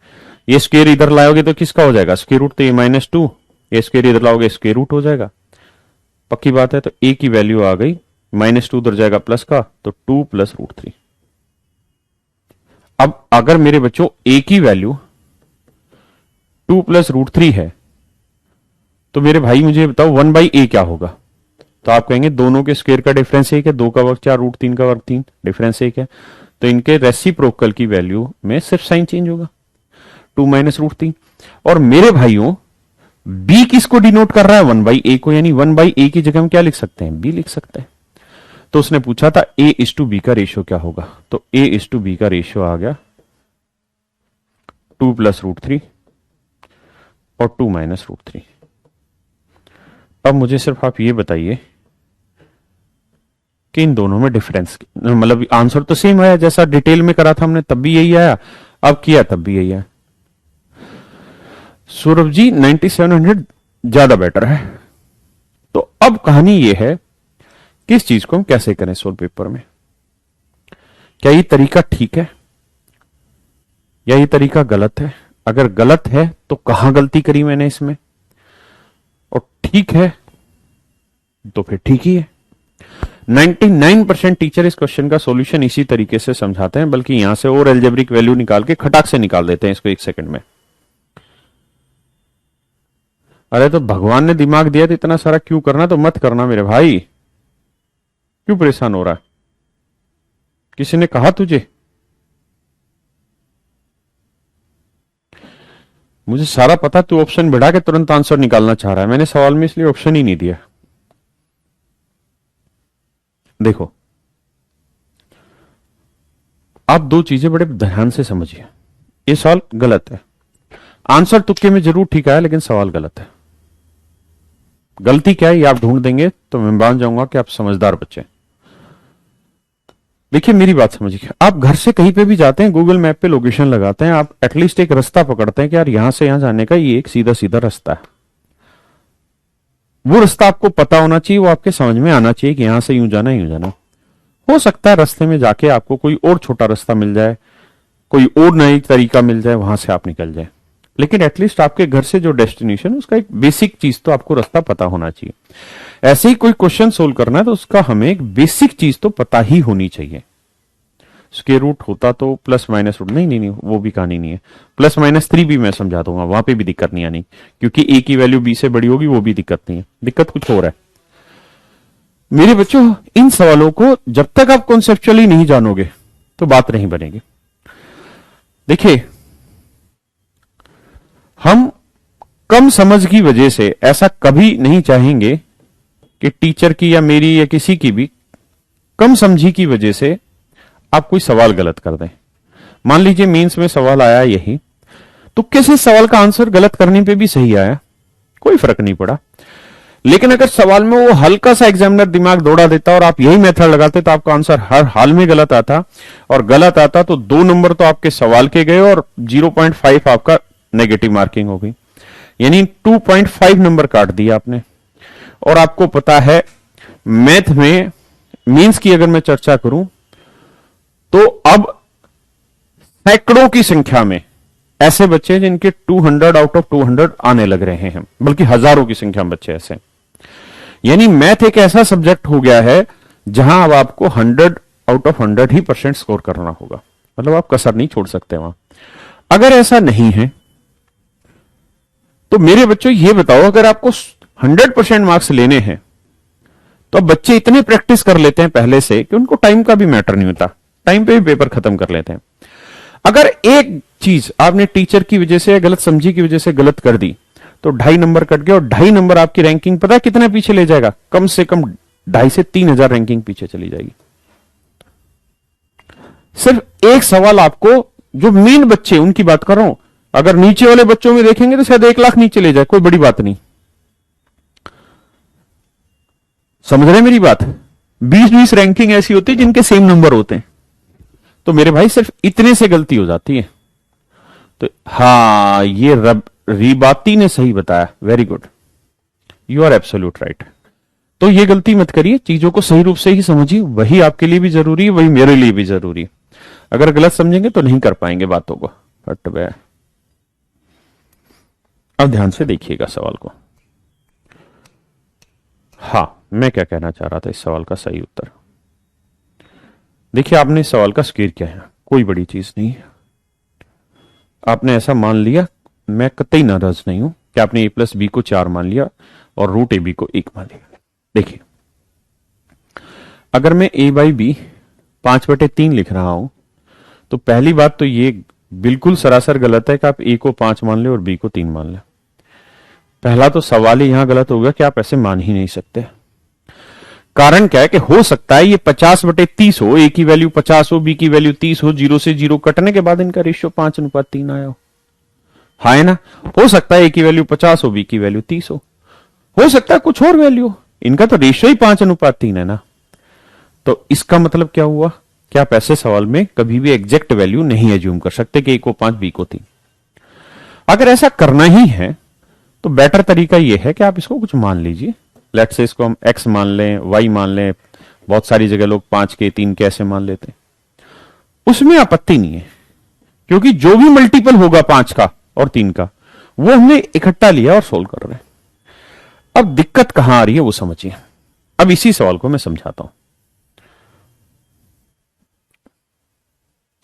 ये स्क्वायर इधर लाओगे तो किसका हो जाएगा? स्क्वायर रूट, तो ये -2, ये स्क्वायर इधर लाओगे स्क्वायर रूट हो जाएगा, पक्की बात है। तो a की वैल्यू आ गई, -2 उधर जाएगा प्लस का, तो 2 + √3। अब अगर मेरे बच्चों a की वैल्यू 2 + √3 है, तो मेरे भाई मुझे बताओ 1/a क्या होगा? तो आप कहेंगे दोनों के स्क्वायर का डिफरेंस 1 है, 2 का वर्ग 4, √3 का वर्ग 3, डिफरेंस 1 है, तो इनके रेसिप्रोकल की वैल्यू में सिर्फ साइन चेंज होगा, 2 - √3। और मेरे भाइयों b किसको डिनोट कर रहा है? 1/a को, यानी 1/a की जगह हम क्या लिख सकते हैं? b लिख सकते हैं। तो उसने पूछा था a/b का रेशियो क्या होगा, तो a/b का रेशियो आ गया 2 + √3 और 2 - √3। अब मुझे सिर्फ आप ये बताइए कि इन दोनों में डिफरेंस, मतलब आंसर तो सेम आया, जैसा डिटेल में करा था हमने तब भी यही आया, अब किया तब भी यही आया। सौरभ जी 9700 ज्यादा बेटर है। तो अब कहानी यह है, किस चीज को हम कैसे करें सोल पेपर में? क्या ये तरीका ठीक है या ये तरीका गलत है? अगर गलत है तो कहां गलती करी मैंने इसमें, और ठीक है तो फिर ठीक ही है। 99% टीचर इस क्वेश्चन का सॉल्यूशन इसी तरीके से समझाते हैं, बल्कि यहां से और एल्जेब्रिक वैल्यू निकाल के खटाक से निकाल देते हैं इसको 1 सेकंड में। अरे तो भगवान ने दिमाग दिया तो इतना सारा क्यों करना, तो मत करना मेरे भाई, क्यों परेशान हो रहा है? किसी ने कहा तुझे? मुझे सारा पता, तू ऑप्शन बढ़ा के तुरंत आंसर निकालना चाह रहा है। मैंने सवाल में इसलिए ऑप्शन ही नहीं दिया। देखो, आप दो चीजें बड़े ध्यान से समझिए। ये सवाल गलत है, आंसर तुक्के में जरूर ठीक आया, लेकिन सवाल गलत है। गलती क्या है ये आप ढूंढ देंगे तो मैं मान जाऊंगा कि आप समझदार बच्चे। देखिए मेरी बात समझिए, आप घर से कहीं पे भी जाते हैं, गूगल मैप पे लोकेशन लगाते हैं, आप एटलीस्ट एक रास्ता पकड़ते हैं कि यार यहां से यहां जाने का ये एक सीधा सीधा रास्ता है। वो रास्ता आपको पता होना चाहिए, वो आपके समझ में आना चाहिए कि यहां से यूं जाना, यूं जाना। हो सकता है रास्ते में जाके आपको कोई और छोटा रास्ता मिल जाए, कोई और नई तरीका मिल जाए, वहां से आप निकल जाए, लेकिन एटलीस्ट आपके घर से जो डेस्टिनेशन उसका एक बेसिक चीज तो आपको रास्ता पता होना चाहिए। ऐसे ही कोई क्वेश्चन सोल्व करना है तो उसका हमें एक बेसिक चीज तो पता ही होनी चाहिए। स्क्वायर रूट होता तो प्लस माइनस रूट, नहीं नहीं नहीं, वो भी कहानी नहीं है। +-3 भी मैं समझा दूंगा, वहां पे भी दिक्कत नहीं आनी, क्योंकि a की वैल्यू b से बड़ी होगी, वो भी दिक्कत नहीं है। दिक्कत कुछ और है। मेरे बच्चों, इन सवालों को जब तक आप कॉन्सेप्चुअली नहीं जानोगे तो बात नहीं बनेगी। देखिए, हम कम समझ की वजह से ऐसा कभी नहीं चाहेंगे कि टीचर की या मेरी या किसी की भी कम समझी की वजह से आप कोई सवाल गलत कर दें। मान लीजिए मेंस में सवाल आया यही, तो किसी सवाल का आंसर गलत करने पे भी सही आया, कोई फर्क नहीं पड़ा। लेकिन अगर सवाल में वो हल्का सा एग्जामिनर दिमाग दौड़ा देता और आप यही मेथड लगाते तो आपका आंसर हर हाल में गलत आता, और गलत आता तो 2 नंबर तो आपके सवाल के गए और 0.5 आपका नेगेटिव मार्किंग हो गई, यानी 2.5 नंबर काट दिया आपने। और आपको पता है मैथ में मीन्स की अगर मैं चर्चा करूं तो अब सैकड़ों की संख्या में ऐसे बच्चे हैं जिनके 200 आउट ऑफ 200 आने लग रहे हैं, बल्कि हजारों की संख्या में बच्चे ऐसे। यानी मैथ एक ऐसा सब्जेक्ट हो गया है जहां अब आपको 100 out of 100 he percent score करना होगा, मतलब आप कसर नहीं छोड़ सकते वहां। अगर ऐसा नहीं है तो मेरे बच्चों ये बताओ, अगर आपको 100% मार्क्स लेने हैं तो अब बच्चे इतने प्रैक्टिस कर लेते हैं पहले से कि उनको टाइम का भी मैटर नहीं होता, टाइम पे भी पेपर खत्म कर लेते हैं। अगर एक चीज आपने टीचर की वजह से, गलत समझी की वजह से गलत कर दी तो 2.5 नंबर कट गए, और 2.5 नंबर आपकी रैंकिंग पता है कितना पीछे ले जाएगा? कम से कम 2.5 से 3,000 रैंकिंग पीछे चली जाएगी। सिर्फ एक सवाल आपको, जो मेन बच्चे उनकी बात कर रहा हूं, अगर नीचे वाले बच्चों में देखेंगे तो शायद 1 लाख नीचे ले जाए, कोई बड़ी बात नहीं। समझ रहे मेरी बात? 20-20 रैंकिंग ऐसी होती है जिनके सेम नंबर होते हैं, तो मेरे भाई सिर्फ इतने से गलती हो जाती है। तो हाँ, ये रीबाती ने सही बताया, very good, you are absolute right. तो ये गलती मत करिए, चीजों को सही रूप से ही समझिए, वही आपके लिए भी जरूरी है, वही मेरे लिए भी जरूरी है। अगर गलत समझेंगे तो नहीं कर पाएंगे बातों को। हट बे। अब ध्यान से देखिएगा सवाल को। हाँ, मैं क्या कहना चाह रहा था, इस सवाल का सही उत्तर देखिए। आपने इस सवाल का स्क्वेयर किया है, कोई बड़ी चीज नहीं है। आपने ऐसा मान लिया, मैं कतई नाराज नहीं हूं कि आपने a प्लस बी को 4 मान लिया और रूट ए बी को 1 मान लिया। देखिए, अगर मैं a बाई बी 5/3 लिख रहा हूं तो पहली बात तो ये बिल्कुल सरासर गलत है कि आप a को 5 मान ले और b को 3 मान ले। पहला तो सवाल ही यहां गलत होगा कि आप ऐसे मान ही नहीं सकते। कारण क्या है कि हो सकता है ये 50/30 हो, a की वैल्यू 50 हो, b की वैल्यू 30 हो, 0 से 0 कटने के बाद इनका रेशियो 5:3 आया हो। है ना? हो सकता है a की वैल्यू 50 हो, b की वैल्यू 30 हो सकता है कुछ और वैल्यू, इनका तो रेशियो ही 5:3 है ना। तो इसका मतलब क्या हुआ कि आप ऐसे सवाल में कभी भी एग्जैक्ट वैल्यू नहीं एज्यूम कर सकते कि a को 5 b को 3। अगर ऐसा करना ही है तो बेटर तरीका यह है कि आप इसको कुछ मान लीजिए। लेट्स से इसको हम x मान लें, y मान लें, बहुत सारी जगह लोग 5 के 3 के ऐसे मान लेते हैं, उसमें आपत्ति नहीं है, क्योंकि जो भी मल्टीपल होगा 5 का और 3 का वो हमने इकट्ठा लिया और सोल्व कर रहे हैं। अब दिक्कत कहां आ रही है वो समझिए। अब इसी सवाल को मैं समझाता हूं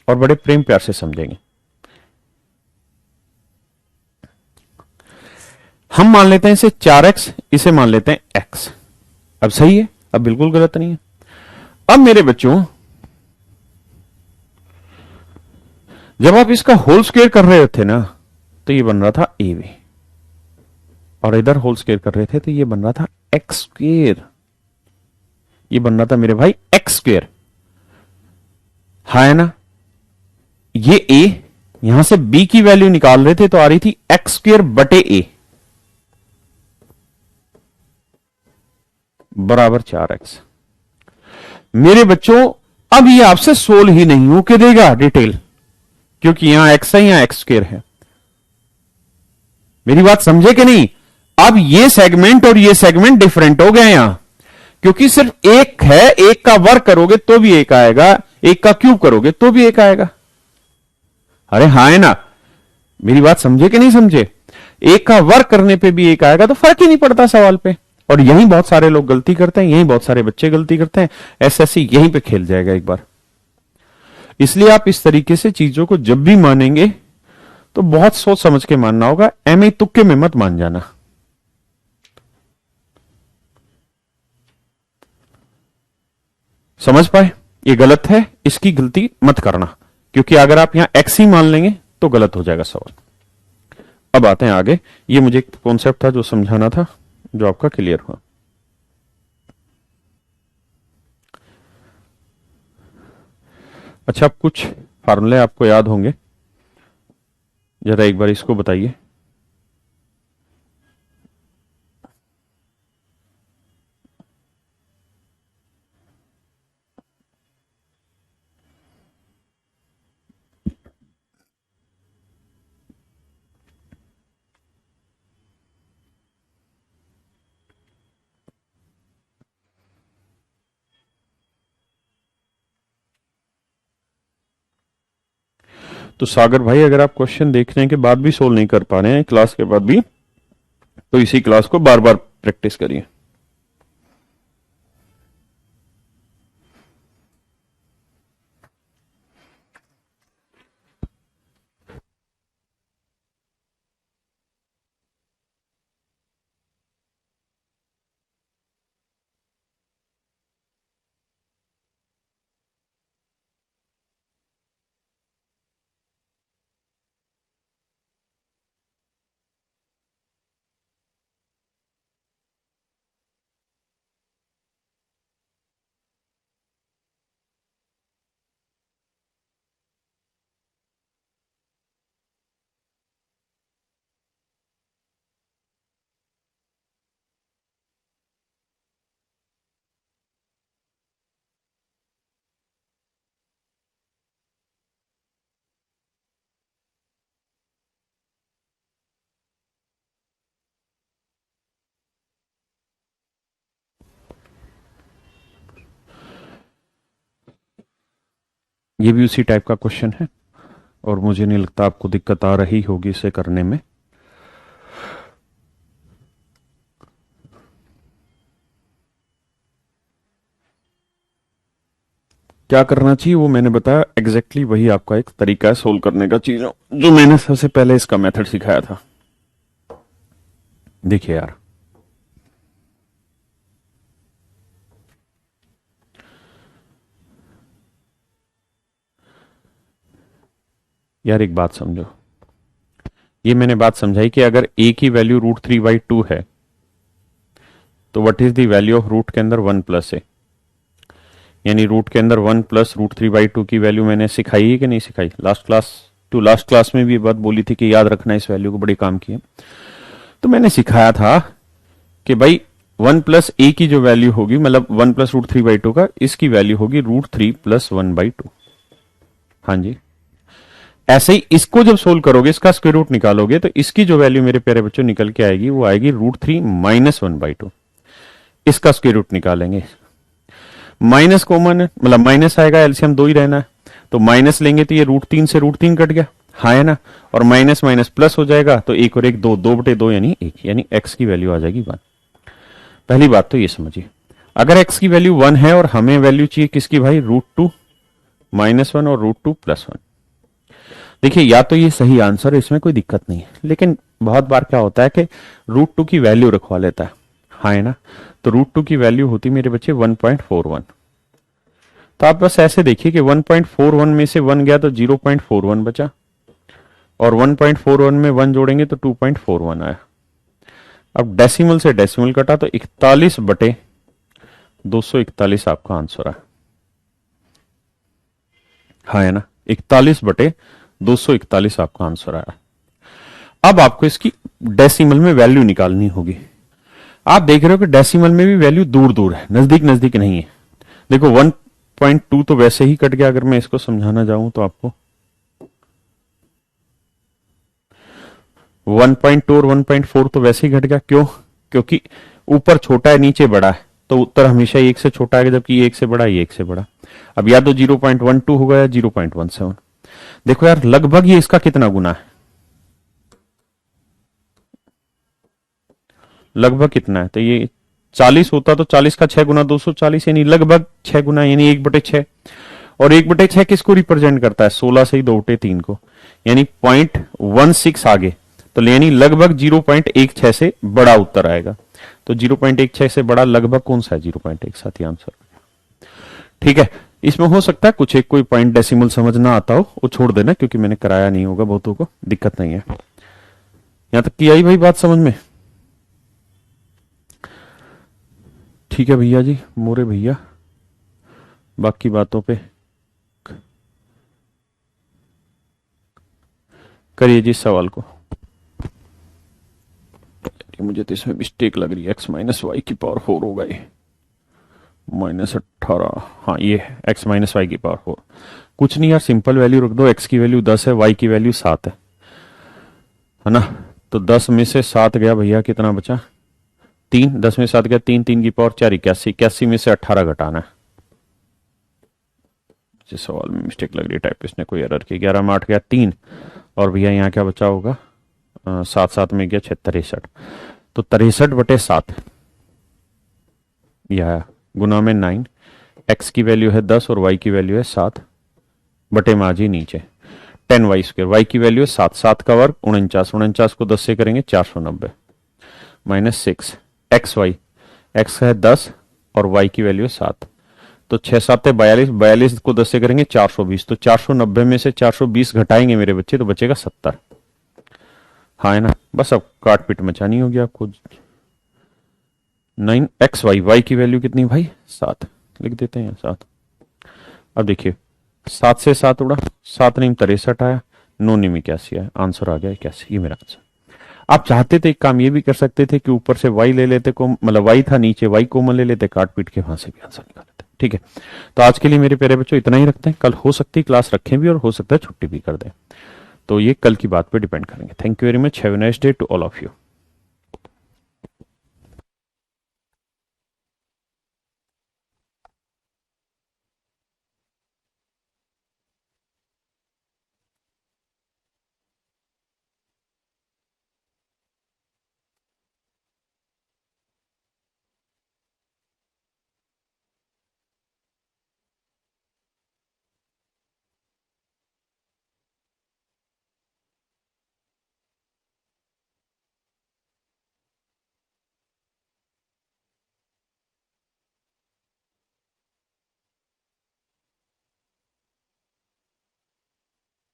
और बड़े प्रेम प्यार से समझेंगे। हम मान लेते हैं इसे 4x, इसे मान लेते हैं x। अब सही है, अब बिल्कुल गलत नहीं है। अब मेरे बच्चों, जब आप इसका होल स्क्वायर कर रहे थे ना तो ये बन रहा था ab, और इधर होल स्क्वायर कर रहे थे तो ये बन रहा था x स्क्वायर। ये बन रहा था मेरे भाई x स्क्वायर, है ना। ये a, यहां से b की वैल्यू निकाल रहे थे तो आ रही थी x स्क्वायर बटे a बराबर 4x। मेरे बच्चों, अब ये आपसे सोल्व ही नहीं हो के देगा डिटेल, क्योंकि यहां x है, यहां x स्क्वायर है। मेरी बात समझे कि नहीं? अब ये सेगमेंट और ये सेगमेंट डिफरेंट हो गए यहां, क्योंकि सिर्फ एक है, एक का वर्क करोगे तो भी एक आएगा, एक का क्यूब करोगे तो भी एक आएगा। अरे हाँ है ना, मेरी बात समझे कि नहीं समझे? एक का वर्क करने पे भी एक आएगा तो फर्क ही नहीं पड़ता सवाल पे। और यहीं बहुत सारे लोग गलती करते हैं, यहीं बहुत सारे बच्चे गलती करते हैं, एसएससी यहीं पे खेल जाएगा एक बार। इसलिए आप इस तरीके से चीजों को जब भी मानेंगे तो बहुत सोच समझ के मानना होगा, एम तुक्के में मत मान जाना। समझ पाए? ये गलत है, इसकी गलती मत करना, क्योंकि अगर आप यहां एक्स ही मान लेंगे तो गलत हो जाएगा सवाल। अब आते हैं आगे। ये मुझे एक कॉन्सेप्ट था जो समझाना था, जो आपका क्लियर हुआ। अच्छा, अब कुछ फार्मूले आपको याद होंगे, जरा एक बार इसको बताइए। तो सागर भाई, अगर आप क्वेश्चन देखने के बाद भी सोल्व नहीं कर पा रहे हैं, क्लास के बाद भी, तो इसी क्लास को बार बार प्रैक्टिस करिए। ये भी उसी टाइप का क्वेश्चन है, और मुझे नहीं लगता आपको दिक्कत आ रही होगी इसे करने में। क्या करना चाहिए वो मैंने बताया, एग्जैक्टली वही आपका एक तरीका है सोल्व करने का चीजों, जो मैंने सबसे पहले इसका मेथड सिखाया था। देखिए यार एक बात समझो, ये मैंने बात समझाई कि अगर a की वैल्यू √3/2 है, तो what is the value of root के अंदर 1 प्लस है, यानी रूट के अंदर 1 प्लस √3/2 की वैल्यू मैंने सिखाई है कि नहीं सिखाई? लास्ट क्लास में भी बात बोली थी कि याद रखना इस वैल्यू को, बड़ी काम की है। तो मैंने सिखाया था कि भाई 1 प्लस ए की जो वैल्यू होगी, मतलब 1 प्लस √3/2 का, इसकी वैल्यू होगी √3 प्लस 1/2। हाँ जी, ऐसे ही इसको जब सोल्व करोगे, इसका स्क्वायर रूट निकालोगे, तो इसकी जो वैल्यू मेरे प्यारे बच्चों निकल के आएगी, वो आएगी √3 माइनस 1/2। इसका स्क्वायर रूट निकालेंगे, माइनस कॉमन है, मतलब माइनस आएगा, एलसीएम 2 ही रहना है, तो माइनस लेंगे तो ये √3 से √3 कट गया, हाँ है ना, और माइनस माइनस प्लस हो जाएगा, तो 1 और 1 2, 2/2 यानी 1, यानी एक्स की वैल्यू आ जाएगी 1। पहली बात तो ये समझिए, अगर एक्स की वैल्यू 1 है और हमें वैल्यू चाहिए किसकी भाई, √2 माइनस 1 और √2 प्लस 1। देखिए, या तो ये सही आंसर है, इसमें कोई दिक्कत नहीं है, लेकिन बहुत बार क्या होता है कि √2 की वैल्यू रखवा लेता है, हाँ है ना, तो √2 की वैल्यू होती मेरे बच्चे 1.41। तो आप बस ऐसे देखिए कि 1.41 में से 1 गया तो 0.41 बचा, और 1.41 में 1 जोड़ेंगे तो 2.41 आया। अब डेसिमल से डेसिमल कटा तो 41/241 आपका आंसर है, हाँ है ना, 41/241 आपका आंसर आया। अब आपको इसकी डेसिमल में वैल्यू निकालनी होगी। आप देख रहे हो कि डेसिमल में भी वैल्यू दूर दूर है, नजदीक नजदीक नहीं है। देखो 1.2 तो वैसे ही कट गया, अगर मैं इसको समझाना चाहूं तो आपको 1.2 और 1.4 तो वैसे ही घट गया। क्यों? क्योंकि ऊपर छोटा है नीचे बड़ा है, तो उत्तर हमेशा 1 से छोटा है, जबकि ये 1 से बड़ा, ये 1 से बड़ा। अब या तो 0.12 होगा या 0.17। देखो यार, लगभग ये इसका कितना गुना है, लगभग कितना है, तो ये 40 होता तो 40 का 6 गुना 240, यानी लगभग 6 गुना, यानी 1/6। और 1/6 किसको रिप्रेजेंट करता है, 16 से ही 2/3 को, यानी 0.16 आगे, तो यानी लगभग 0.16 से बड़ा उत्तर आएगा। तो 0.16 से बड़ा लगभग कौन सा है, 0.17 आंसर। ठीक है, इसमें हो सकता है कुछ एक कोई पॉइंट डेसिमल समझ ना आता हो, वो छोड़ देना, क्योंकि मैंने कराया नहीं होगा बहुतों को, दिक्कत नहीं है। यहां तक की आई भाई बात समझ में? ठीक है भैया जी, मोरे भैया, बाकी बातों पे करिए जी सवाल को। मुझे तो इसमें मिस्टेक लग रही है, x माइनस वाई की पावर 4 होगा ये, -18, हाँ ये x माइनस वाई की पावर 4। कुछ नहीं यार, सिंपल वैल्यू रख दो, x की वैल्यू 10 है, y की वैल्यू 7 है ना। तो 10 में से 7 गया भैया, कितना बचा? 3, 10 में 7 गया 3, 3 की पावर 4, 81, 81 में से 18 घटाना है। इस सवाल में मिस्टेक लग रही है, टाइपिस्ट ने कोई एरर की। 11 में 8 गया 3, और भैया यहाँ क्या बचा होगा? 7, 7 में गया 63, तो 63/7 यह गुना में 9, x की वैल्यू है 10 और y की वैल्यू है 7, बटे माजी नीचे 10y², y की वैल्यू है 7, 7 का वर्ग 49, 49 को 10 से करेंगे 490, -6 x है 10 और y की वैल्यू है 7, तो 6 7 42, 42 को 10 से करेंगे 420, तो 490 में से 420 घटाएंगे मेरे बच्चे, तो बचेगा 70। हाँ है ना, बस अब काट पीट मचानी होगी आपको। 9xy, y की वैल्यू कितनी भाई? 7, लिख देते हैं 7। अब देखिए 7 से 7 उड़ा, 7 नहीं 63 आया, 9 नहीं 81 आया, आंसर आ गया 81, ये मेरा आंसर। आप चाहते थे एक काम ये भी कर सकते थे कि ऊपर से y ले लेते, को मतलब y था नीचे, y कॉमन ले लेते, काट पीट के वहां से भी आंसर निकाल लेते। ठीक है, तो आज के लिए मेरे प्यारे बच्चों इतना ही रखते हैं, कल हो सकती है क्लास रखें भी और हो सकता है छुट्टी भी कर दें, तो ये कल की बात पे डिपेंड करेंगे। Thank you very much, have a nice day to all of you.